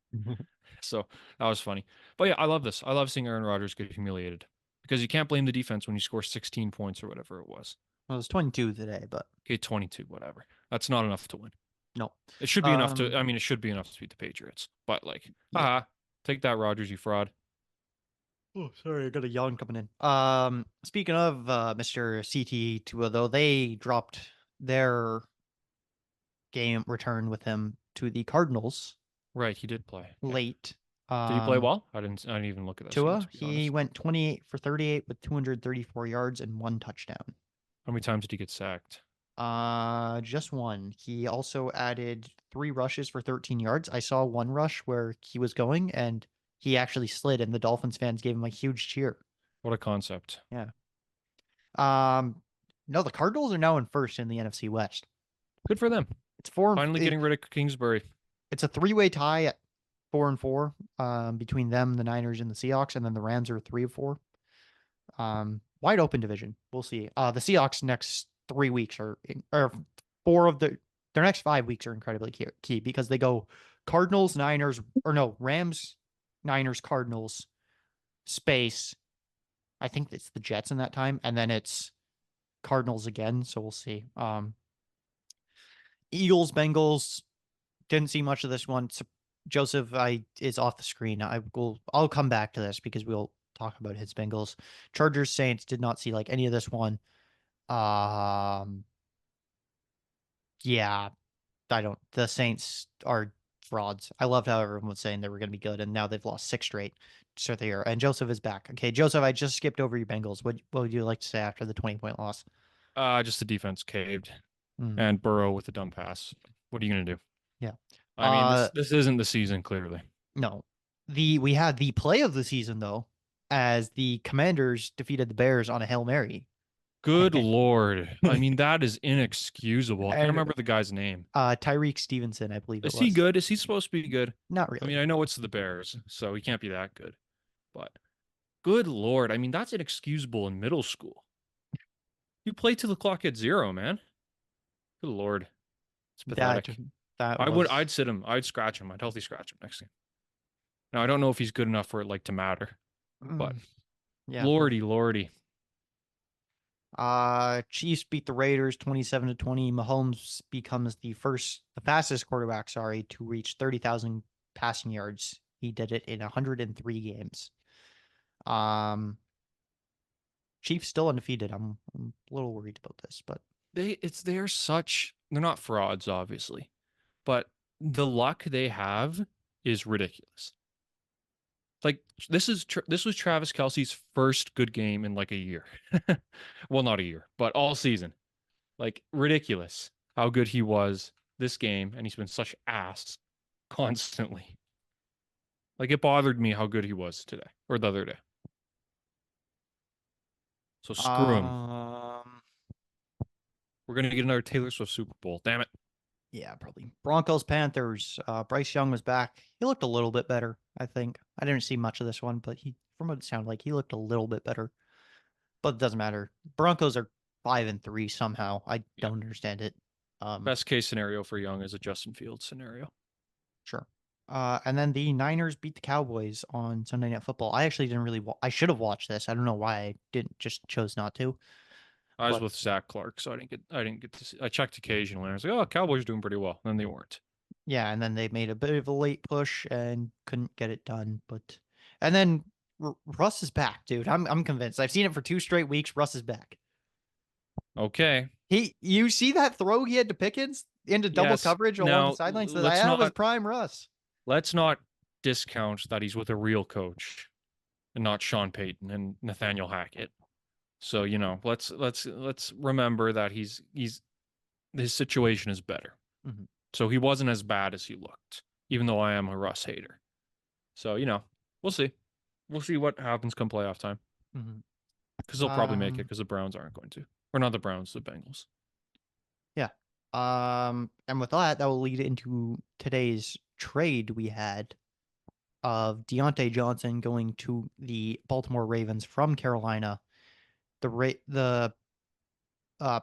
So that was funny. But yeah, I love this. I love seeing Aaron Rodgers get humiliated because you can't blame the defense when you score 16 points or whatever it was. Well, it was 22 today, but okay, 22, whatever. That's not enough to win. No, it should be enough to. I mean, it should be enough to beat the Patriots. But like, take that, Rodgers, you fraud. Oh, sorry, I got a yawn coming in. Speaking of Mr. CT2, though, they dropped their game return with him to the Cardinals. Right, he did play late. Did he play well? I didn't even look at that. Tua, he went 28 for 38 with 234 yards and 1 touchdown. How many times did he get sacked? Just one. He also added 3 rushes for 13 yards. I saw one rush where he was going and he actually slid, and the Dolphins fans gave him a huge cheer. What a concept! Yeah. No, the Cardinals are now in first in the NFC West. Good for them. It's finally getting rid of Kingsbury. It's a 3-way tie at 4-4 between them, the Niners, and the Seahawks, and then the Rams are 3-4. Wide open division. We'll see. The Seahawks next 3 weeks or 4 of their next 5 weeks are incredibly key because they go Cardinals, Niners, Rams, Niners, Cardinals, space. I think it's the Jets in that time, and then it's Cardinals again. So we'll see. Eagles, Bengals. Didn't see much of this one. So Joseph is off the screen. I'll come back to this because we'll talk about his Bengals. Chargers, Saints, did not see like any of this one. Yeah, the Saints are frauds. I loved how everyone was saying they were going to be good, and now they've lost 6 straight. So they are. And Joseph is back. Okay, Joseph, I just skipped over your Bengals. What would you like to say after the 20-point loss? Just the defense caved and Burrow with a dumb pass. What are you going to do? Yeah. I mean, Uh, this isn't the season, clearly. no. We had the play of the season though, as the Commanders defeated the Bears on a Hail Mary. Good Lord. I mean, that is inexcusable. I can't And remember the guy's name. Tyreek Stevenson, I believe it Is he was. good? Is he supposed to be good? Not I mean, really. I know it's the Bears, so he can't be that good. But good Lord. I mean, that's inexcusable in middle school. You play till the clock hits zero, man. Good Lord. It's That pathetic. that I'd was sit him. I'd scratch him. I'd healthy scratch him next game. Now I don't know if he's good enough for it like to matter, but yeah. lordy, lordy. Chiefs beat the Raiders 27-20. Mahomes becomes the fastest quarterback, to reach 30,000 passing yards. He did it in 103 games. Chiefs still undefeated. I'm a little worried about this, but They're not frauds, obviously, but the luck they have is ridiculous. Like this was Travis Kelce's first good game in like a year. Well, not a year, but all season. Like ridiculous how good he was this game, and he's been such ass constantly. Like it bothered me how good he was today or the other day. So screw him. We're gonna get another Taylor Swift Super Bowl. Damn it. yeah, probably. Broncos, Panthers. Bryce Young was back. He looked a little bit better, I think. I didn't see much of this one, but from what it sounded like, he looked a little bit better. But it doesn't matter. Broncos are 5-3 somehow. I Yeah. don't understand it. Best case scenario for Young is a Justin Fields scenario. Sure. And then the Niners beat the Cowboys on Sunday Night Football. I actually didn't really. I should have watched this. I don't know why I didn't. Just chose not to. I was But with Zach Clark, so I didn't get to see. I checked occasionally. And I was like, oh, Cowboys are doing pretty well. And then they weren't. yeah, and then they made a bit of a late push and couldn't get it done. And then Russ is back, dude. I'm convinced. I've seen it for 2 straight weeks. Russ is back. Okay. You see that throw he had to Pickens into double Yes. coverage along Now, the sidelines? let's That was not prime Russ. let's not discount that he's with a real coach and not Sean Payton and Nathaniel Hackett. So, let's remember that his situation is better. Mhm. So he wasn't as bad as he looked, even though I am a Russ hater. So, we'll see. We'll see what happens come playoff time. Mhm. Because they'll probably make it because the Browns aren't going to. Or not the Browns, the Bengals. Yeah. And with that will lead into today's trade we had of Diontae Johnson going to the Baltimore Ravens from Carolina. The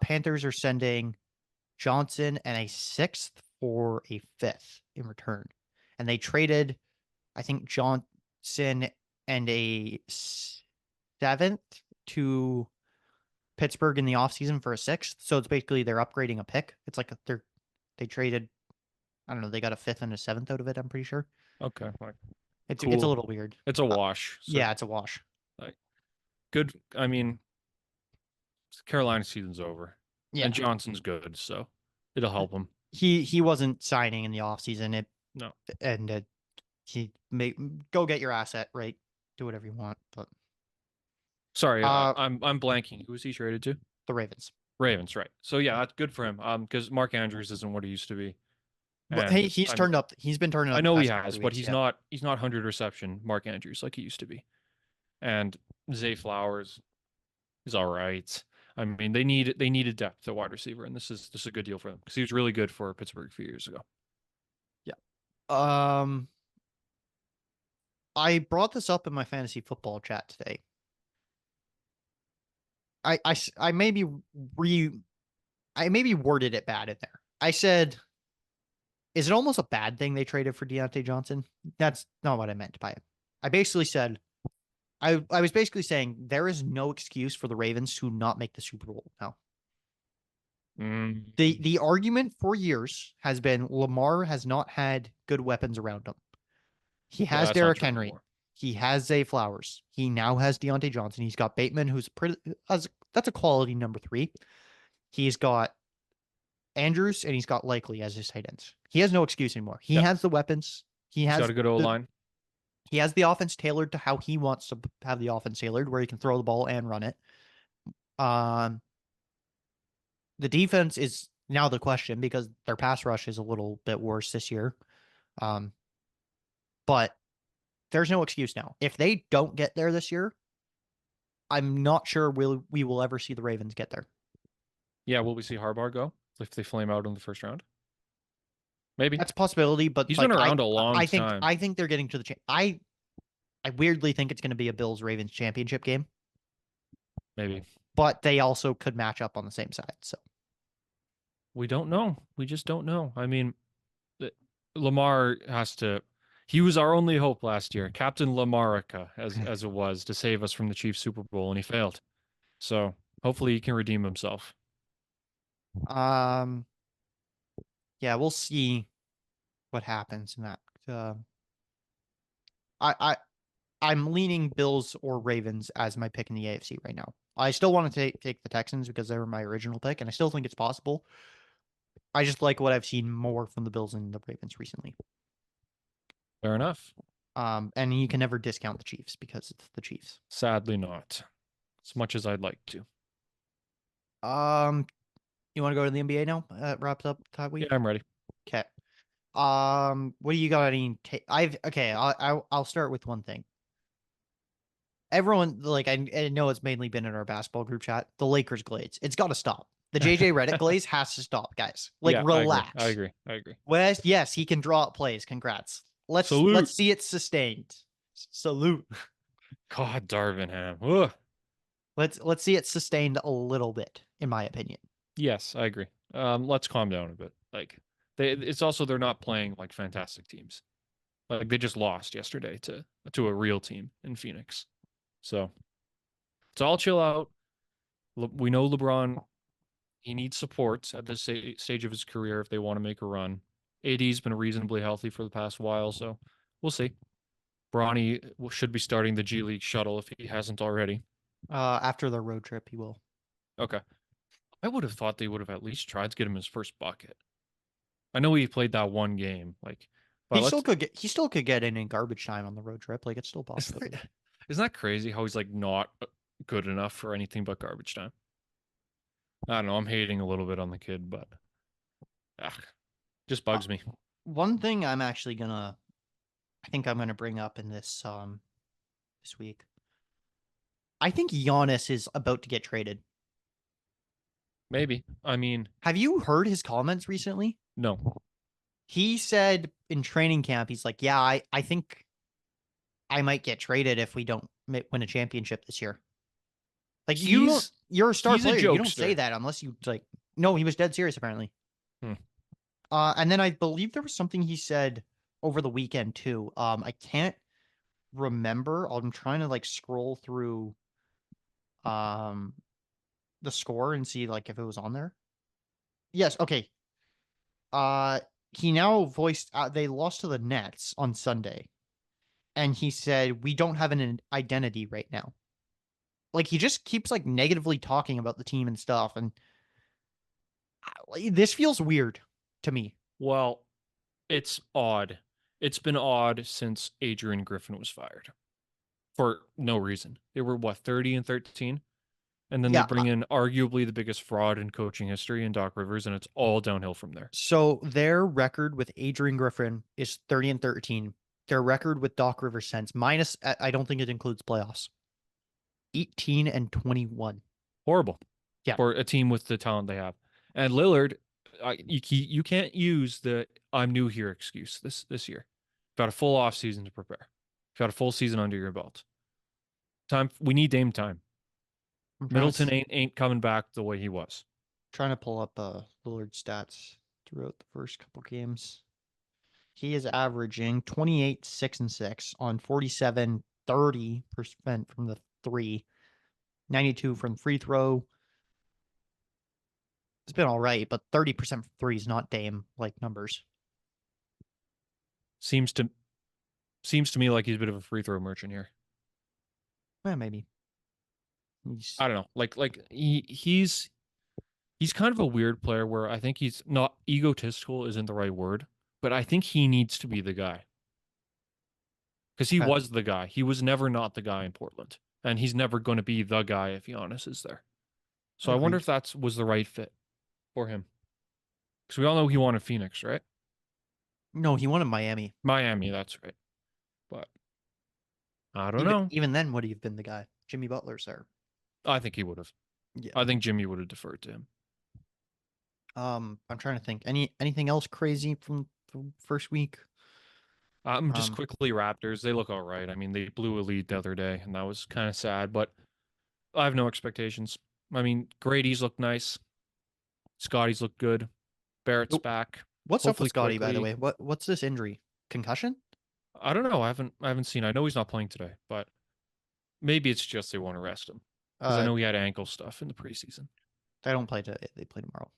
Panthers are sending Johnson and a 6th for a 5th in return. And they traded, I think, Johnson and a 7th to Pittsburgh in the offseason for a 6th. So it's basically they're upgrading a pick. It's like they traded, I don't know, they got a 5th and a 7th out of it, I'm pretty sure. Okay. Like, It's cool. a little weird. It's a wash. So, yeah, it's a wash. Like, good. I mean, Carolina season's over. Yeah. And Johnson's good, so it'll help him. He wasn't signing in the offseason. No. And he may go get your asset, right? Do whatever you want. But sorry, I'm blanking. Who was he traded to? The Ravens. Ravens, right? So yeah, that's good for him. Because Mark Andrews isn't what he used to be. But hey, he's turned up. He's been turning up. I know the he past has, couple but weeks, he's yeah. not 100 reception Mark Andrews like he used to be. And Zay Flowers is all right. I mean, they needed depth at wide receiver, and this is a good deal for them because he was really good for Pittsburgh a few years ago. Yeah. I brought this up in my fantasy football chat today. I maybe worded it bad in there. I said, is it almost a bad thing they traded for Diontae Johnson? That's not what I meant by it. I basically said, I was basically saying there is no excuse for the Ravens to not make the Super Bowl now. The argument for years has been Lamar has not had good weapons around him. He has Derrick Henry. Anymore. He has Zay Flowers. He now has Diontae Johnson. He's got Bateman, that's a quality number 3. He's got Andrews, and he's got Likely as his tight ends. He has no excuse anymore. He has the weapons. He's got a good O-line. He has the offense tailored to how he wants to have the offense tailored, where he can throw the ball and run it. The defense is now the question because their pass rush is a little bit worse this year. But there's no excuse now. If they don't get there this year, I'm not sure we will ever see the Ravens get there. Yeah, will we see Harbaugh go if they flame out in the first round? Maybe. That's a possibility, but He's like been around a long time. I think they're getting to the I weirdly think it's going to be a Bills Ravens championship game, Maybe. but they also could match up on the same side. So We don't know. We just don't know. I mean, Lamar has to. He was our only hope last year, Captain Lamarica, as it was, to save us from the Chiefs Super Bowl, and he failed. So hopefully he can redeem himself. yeah, we'll see what happens in that. I'm leaning Bills or Ravens as my pick in the AFC right now. I still want to take the Texans because they were my original pick, and I still think it's possible. I just like what I've seen more from the Bills and the Ravens recently. Fair enough. And you can never discount the Chiefs because it's the Chiefs. Sadly not. As much as I'd like to. You want to go to the NBA now? Wraps up that week. Yeah, I'm ready. Okay. What do you got? I'll start with one thing. Everyone, like, I know it's mainly been in our basketball group chat. The Lakers glaze, it's got to stop. The JJ Redick glaze has to stop, guys. Like, Yeah, relax. I agree. West, yes, he can draw up plays. Congrats. Let's see it sustained. Salute. God, Darvinham. Ugh. Let's see it sustained a little bit, in my opinion. Yes, I agree. Let's calm down a bit. Like, they're not playing like fantastic teams. Like, they just lost yesterday to a real team in Phoenix. So all chill out. We know LeBron, he needs support at this stage of his career if they want to make a run. AD's been reasonably healthy for the past while, so we'll see. Bronny should be starting the G League shuttle if he hasn't already. After the road trip, he will. Okay. I would have thought they would have at least tried to get him his first bucket. I know he played that one game, but he still could get in garbage time on the road trip. Like, it's still possible. Isn't that crazy how he's like not good enough for anything but garbage time? I don't know. I'm hating a little bit on the kid, but just bugs me. One thing I think I'm gonna bring up in this week. I think Giannis is about to get traded. Maybe. I mean, have you heard his comments recently? No. He said in training camp, he's like, yeah, I think I might get traded if we don't win a championship this year. Like, you're a star player. You don't say that unless you like. No, he was dead serious apparently. And then I believe there was something he said over the weekend too. I can't remember. I'm trying to like scroll through the score and see like if it was on there. Yes, okay. He now voiced they lost to the Nets on Sunday. And he said, we don't have an identity right now. Like, he just keeps like negatively talking about the team and stuff. And this feels weird to me. Well, it's odd. It's been odd since Adrian Griffin was fired for no reason. They were 30-13, and then they bring in arguably the biggest fraud in coaching history in Doc Rivers, and it's all downhill from there. So their record with Adrian Griffin is 30-13. Their record with Doc Rivers since minus, I don't think it includes playoffs, 18-21. Horrible. Yeah. For a team with the talent they have. And Lillard, you can't use the I'm new here excuse this year. You've got a full off season to prepare. You've got a full season under your belt. We need Dame time. Middleton ain't coming back the way he was. Trying to pull up Lillard stats throughout the first couple games. He is averaging 28, 6, and 6 on 47, 30% from the 3, 92 from free throw. It's been all right, but 30% from 3 is not Dame like numbers. Seems to me like he's a bit of a free throw merchant here. Yeah, maybe. I don't know. Like he's kind of a weird player where I think he's not egotistical isn't the right word, but I think he needs to be the guy. Because he was the guy. He was never not the guy in Portland. And he's never going to be the guy if Giannis is there. So I wonder if that was the right fit for him. Because we all know he wanted Phoenix, right? No, he won in Miami. Miami, that's right. But I don't Even know. even then, would he have been the guy? Jimmy Butler's there. I think he would have. Yeah. I think Jimmy would have deferred to him. I'm trying to think. Anything else crazy from first week? Just quickly, Raptors. They look all right. I mean, they blew a lead the other day, and that was kind of sad. But I have no expectations. I mean, Grady's looked nice. Scotty's looked good. Barrett's Nope. back. What's up Hopefully with Scotty, by the quickly. way? What's this injury? Concussion? I don't know. I haven't seen. I know he's not playing today, but maybe it's just they want to rest him because I know he had ankle stuff in the preseason. They don't play today. They play tomorrow.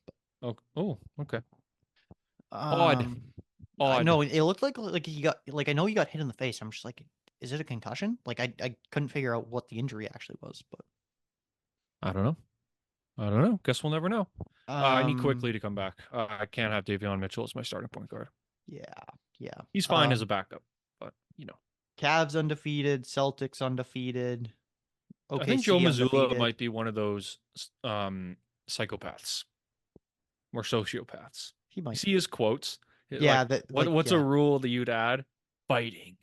Oh, okay. Odd. Odd. No, it looked like he got I know he got hit in the face. I'm just like, is it a concussion? Like I couldn't figure out what the injury actually was, but I don't know. Guess we'll never know. I need quickly to come back. I can't have Davion Mitchell as my starting point guard. Yeah. He's fine as a backup, but Cavs undefeated, Celtics undefeated. I think Joe OKC Mazzulla undefeated. might be one of those psychopaths or sociopaths. He might. You see his quotes. Yeah. What's a rule that you'd add? Biting.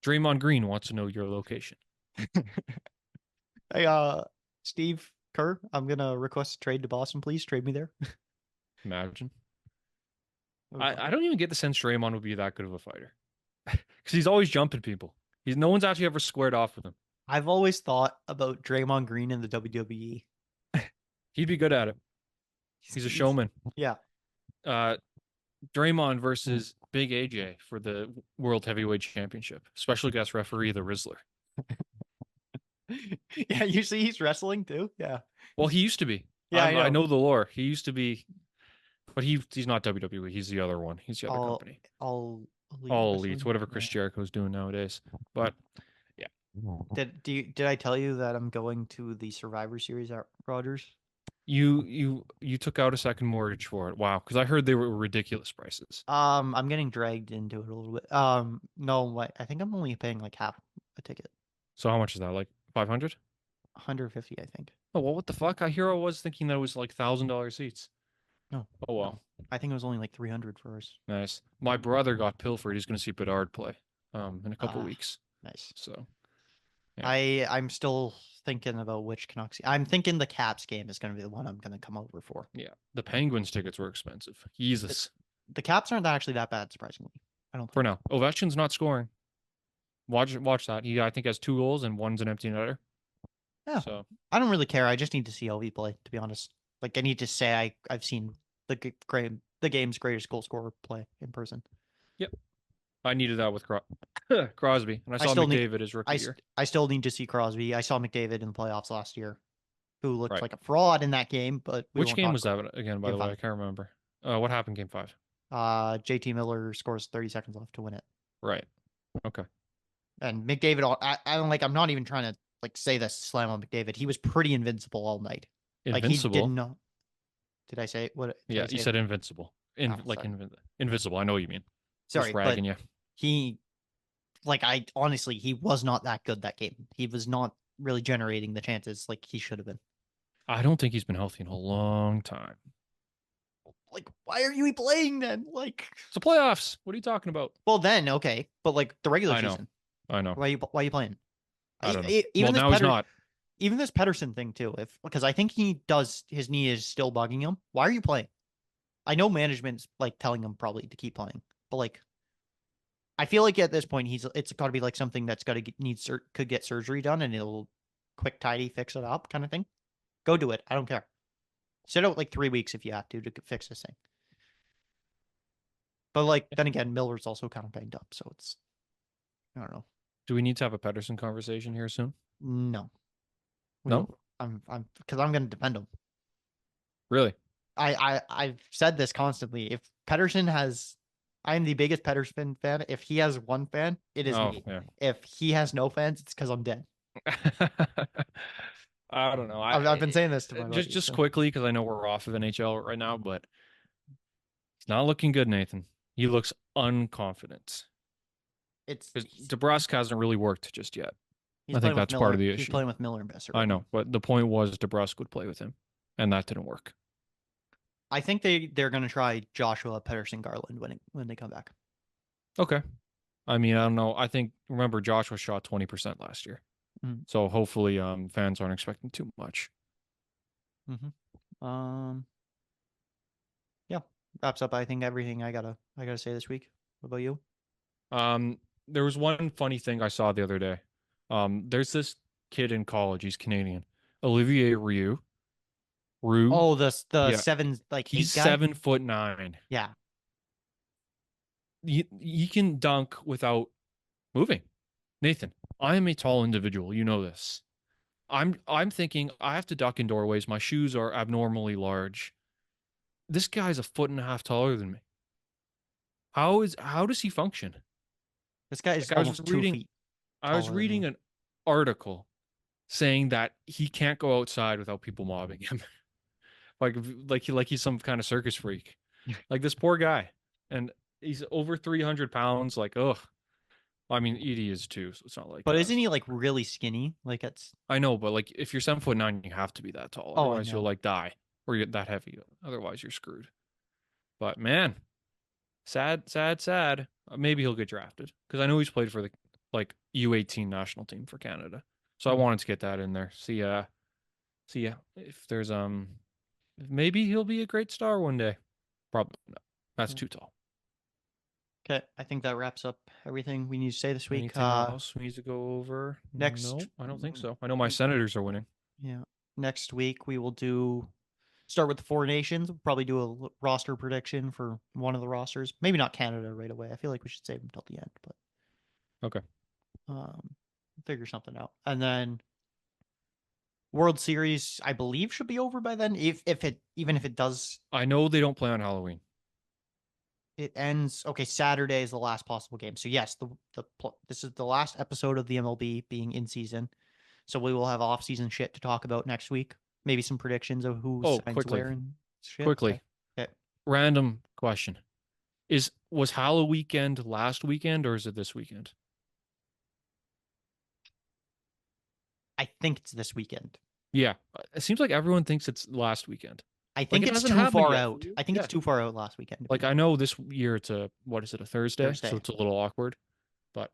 Draymond Green wants to know your location. Hey, Steve Kerr, I'm gonna request a trade to Boston. Please trade me there. Imagine. I don't even get the sense Draymond would be that good of a fighter because he's always jumping people. No one's actually ever squared off with him. I've always thought about Draymond Green in the WWE. He'd be good at it. He's a showman. Yeah. Draymond versus Big AJ for the World Heavyweight Championship. Special guest referee, the Rizzler. Yeah, you see he's wrestling too? Yeah. Well, he used to be. Yeah, I know the lore. He used to be, but he's not WWE. He's the other one. He's the other company. All Elites, whatever Chris Jericho's doing nowadays. But yeah. Did I tell you that I'm going to the Survivor Series at Rogers? You took out a second mortgage for it. Wow, because I heard they were ridiculous prices. I'm getting dragged into it a little bit. No, I think I'm only paying like half a ticket. So how much is that? Like 500? 150, I think. Oh, well, what the fuck? I was thinking that it was like $1,000 seats. No. Oh well. I think it was only like 300 for us. Nice. My brother got pilfered. He's going to see Bedard play in a couple weeks. Nice. So yeah. I'm still thinking about which Canucks. I'm thinking the Caps game is going to be the one I'm going to come over for. Yeah. The Penguins tickets were expensive. Jesus. The Caps aren't actually that bad, surprisingly. I don't think. For now. Ovechkin's not scoring. Watch that. He I think has 2 goals and one's an empty netter. Yeah. So I don't really care. I just need to see how he play, to be honest. Like I need to say I've seen the game's greatest goal scorer play in person. Yep. I needed that with Crosby, and I saw McDavid his rookie year. I still need to see Crosby. I saw McDavid in the playoffs last year, who looked like a fraud in that game. But which game was that again? By the way, 5. I can't remember. What happened game 5? JT Miller scores 30 seconds left to win it. Right. Okay. And McDavid, I'm not even trying to say this slam on McDavid. He was pretty invincible all night. Invincible. Like he didn't know. Did I say what? Yeah, you said invincible. Invincible. I know what you mean. Sorry, just ragging you. He, honestly, he was not that good that game. He was not really generating the chances like he should have been. I don't think he's been healthy in a long time. Why are you playing then? It's the playoffs. What are you talking about? Well, then okay, but the regular season. I know. Why are you playing? I don't know. Even now he's not. Even this Pedersen thing too, because I think his knee is still bugging him. Why are you playing? I know management's telling him probably to keep playing, but I feel like at this point it's got to be something that's got to could get surgery done and it'll quick tidy fix it up kind of thing. Go do it. I don't care. Sit out 3 weeks if you have to fix this thing. But then again, Miller's also kind of banged up, so it's I don't know. Do we need to have a Pedersen conversation here soon? No. No? I'm because I'm going to defend him. Really? I've said this constantly. If Pedersen has, I am the biggest Pedersen fan. If he has one fan, it is me. Yeah. If he has no fans, it's because I'm dead. I don't know. I've been saying this to my just quickly because I know we're off of NHL right now, but it's not looking good, Nathan. He looks unconfident. DeBrusque hasn't really worked just yet. I think that's part of the issue. He's playing with Miller and Besser. I know, but the point was DeBrusque would play with him, and that didn't work. I think they're gonna try Joshua Pedersen Garland when they come back. Okay. I mean, I don't know. I think remember Joshua shot 20% last year. Mhm. So hopefully fans aren't expecting too much. Yeah, wraps up. I think everything I gotta say this week. What about you? There was one funny thing I saw the other day. There's this kid in college, he's Canadian. Olivier Ryu. Rue. Oh, the Yeah. 7 like He's 8 guy. 7'9". Yeah, He can dunk without moving. Nathan, I am a tall individual. You know this. I'm thinking I have to duck in doorways. My shoes are abnormally large. This guy's a foot and a half taller than me. How does he function? this guy is Like almost 2 feet I was taller than reading me. an article saying that he can't go outside without people mobbing him. He's some kind of circus freak. Like this poor guy. And he's over 300 pounds. Like, ugh. I mean, Edie is too, so it's not like But isn't he like really skinny? Like it's I know, but like if you're 7'9", you have to be that tall. oh I Otherwise you'll know. like die. Or you're that heavy. Otherwise you're screwed. But man, sad, sad, sad. Maybe he'll get drafted. Because I know he's played for the like U18 national team for Canada. So I Mhm. wanted to get that in there. See ya. If there's maybe he'll be a great star one day. Probably not. That's Yeah. too tall. Okay, I think that wraps up everything we need to say this week. Anything else we need to go over? Next, No, I don't think so. I know my Senators are winning. yeah, next week we will start with the Four Nations. We'll probably do a roster prediction for one of the rosters. Maybe not Canada right away. I feel like we should save them till the end, but Okay. figure something out. And then World Series, I believe, should be over by then. Even if it does, I know they don't play on Halloween. it ends. Okay, Saturday is the last possible game. So yes, this is the last episode of the MLB being in season. So we will have off-season shit to talk about next week. Maybe some predictions of who Oh, signs quickly. where and shit. Quickly. Okay. Random question. Was Halloween weekend last weekend or is it this weekend? I think it's this weekend. Yeah. It seems like everyone thinks it's last weekend. I think it it's hasn't too happened far yet for out. you? I think Yeah. it's too far out last weekend. Like I know this year it's a Thursday? Thursday. So it's a little awkward. But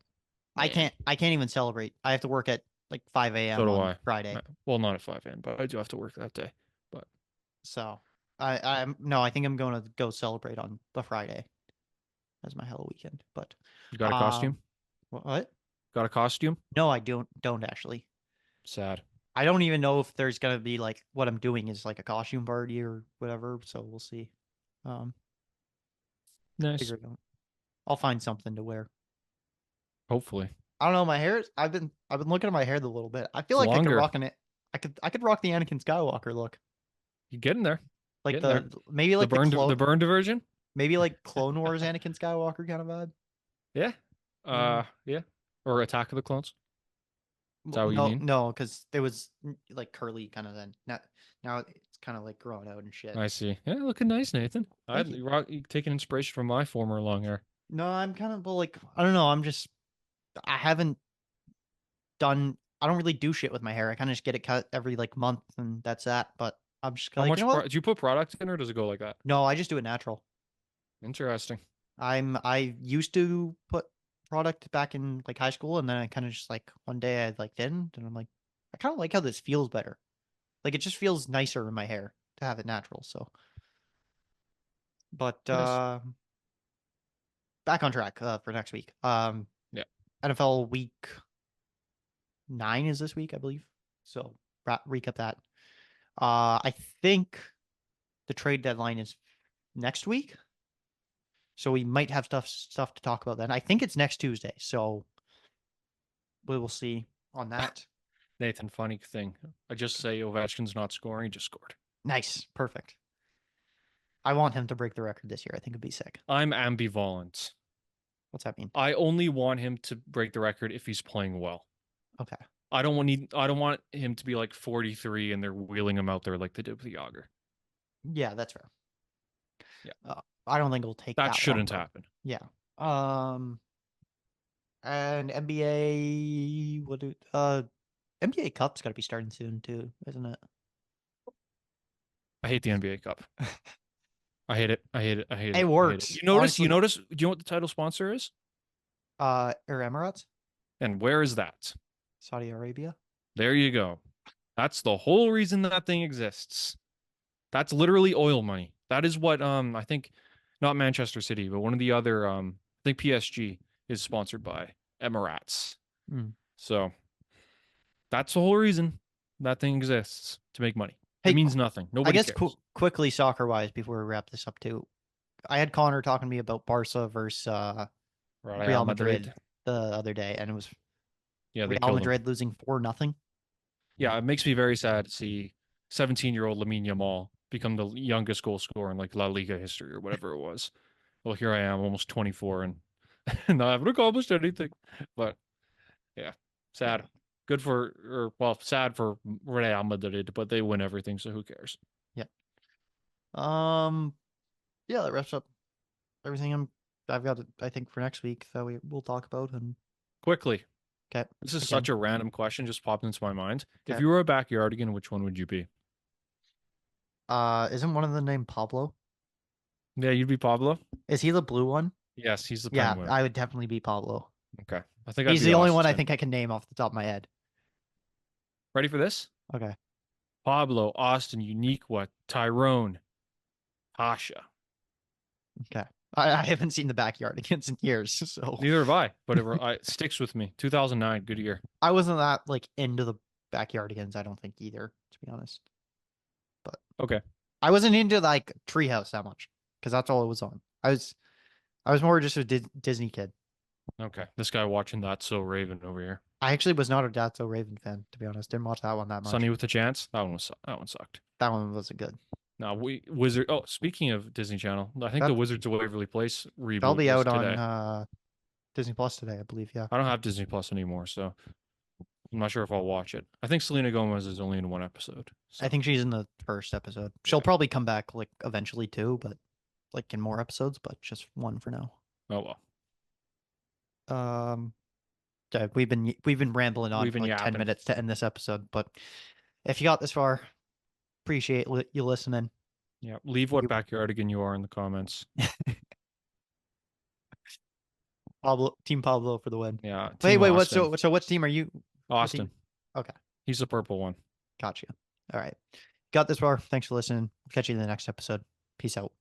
I man, can't even celebrate. I have to work at like 5 a.m. so do on I. Friday. Well, not at 5 a.m., but I do have to work that day. But So I think I'm going to go celebrate on the Friday as my Halloween weekend. But you got a costume? What? Got a costume? No, I don't actually. Sad. I don't even know if there's gonna be like what I'm doing is like a costume party or whatever. So we'll see. Nice. Figure it out. I'll find something to wear. Hopefully. I don't know. My hair. I've been looking at my hair a little bit. I feel It's like I longer. could rock it. I could rock the Anakin Skywalker look. You're getting there. Like Getting there. maybe like the burned version? maybe like Clone Wars Anakin Skywalker kind of vibe. Yeah. Yeah. Or Attack of the Clones. Is that what you mean? No, because it was like curly kind of then. Now it's kind of like grown out and shit. I see. Yeah, looking nice, Nathan. Thank you. You taking inspiration from my former long hair. No, I'm kind of like I don't know. I haven't done. I don't really do shit with my hair. I kind of just get it cut every like month and that's that. But I'm just How like, much you know what? do you put product in or does it go like that? No, I just do it natural. Interesting. I used to put product back in like high school and then I kind of just like one day I like didn't and I'm like I kind of like how this feels better. Like it just feels nicer in my hair to have it natural. So, but Nice. back on track for next week. Yeah. NFL week 9 is this week, I believe. So recap that. I think the trade deadline is next week. So we might have stuff to talk about then. I think it's next Tuesday. So we will see on that. Nathan, funny thing. I just say Ovechkin's not scoring, he just scored. Nice. Perfect. I want him to break the record this year. I think it'd be sick. I'm ambivalent. What's that mean? I only want him to break the record if he's playing well. Okay. I don't want him to be like 43 and they're wheeling him out there like they did with Yager. Yeah, that's fair. Yeah. I don't think it'll take That that shouldn't long, happen. Yeah. And NBA NBA Cup's got to be starting soon too, isn't it? I hate the NBA Cup. I hate it. I hate it. I hate it. It I hate works. it. You notice? Honestly, You notice? Do you know what the title sponsor is? or Emirates, And where is that? Saudi Arabia. There you go. That's the whole reason that thing exists. That's literally oil money. That is what I think, not Manchester City, but one of the other I think PSG is sponsored by Emirates. Mm. So that's the whole reason that thing exists, to make money. Hey, It means nothing. I Nobody guess cares. quickly soccer wise before we wrap this up too. I had Connor talking to me about Barca versus Real Madrid the other day, and it was Yeah, they Real killed them. Madrid losing 4-0. Yeah, it makes me very sad to see 17-year-old Lamine Yamal become the youngest goal scorer in like La Liga history or whatever it was. Well, here I am, almost 24, and not haven't accomplished anything. But yeah, sad. Good for, or well, sad for Real Madrid, but they win everything, so who cares? Yeah. Yeah, that wraps up everything I've got, I think, for next week that we'll talk about. And Quickly, okay, this is again, such a random question, just popped into my mind. If okay. you were a backyardigan, which one would you be? Isn't one of them named Pablo? Yeah, you'd be Pablo. Is he the blue one? Yes, he's the Yeah, penguin. I would definitely be Pablo. Okay, I think I'd He's be the only one I Austin. think I can name off the top of my head. Ready for this? Okay. Pablo, Austin, Uniqua, Tyrone, Pasha. Okay. I haven't seen the Backyardigans in years, so Neither have I, but it sticks with me. 2009, good year. I wasn't that like into the Backyardigans, I don't think either, to be honest. But Okay. I wasn't into like Treehouse that much because that's all it was on. I was more just a Disney kid. Okay. This guy watching That's So Raven over here. I actually was not a That's So Raven fan, to be honest. Didn't watch that one that much. Sunny with a Chance. That one sucked. That one wasn't good. No, Wizard. Oh, speaking of Disney Channel, I think the Wizards of Waverly Place reboot. That'll be out today. on Disney Plus today, I believe. Yeah. I don't have Disney Plus anymore, so I'm not sure if I'll watch it. I think Selena Gomez is only in one episode. So. I think she's in the first episode. She'll probably come back like eventually too, but like in more episodes, but just one for now. Oh well. Yeah, we've been rambling on We've been for like 10 yapping. minutes to end this episode, but if you got this far, appreciate you listening. Yeah, leave what backyardigan you are in the comments. Team Pablo for the win. Yeah. Wait, Austin. so which team are you? Austin. Team? Okay. He's the purple one. Gotcha. All right. Got this far. Thanks for listening. Catch you in the next episode. Peace out.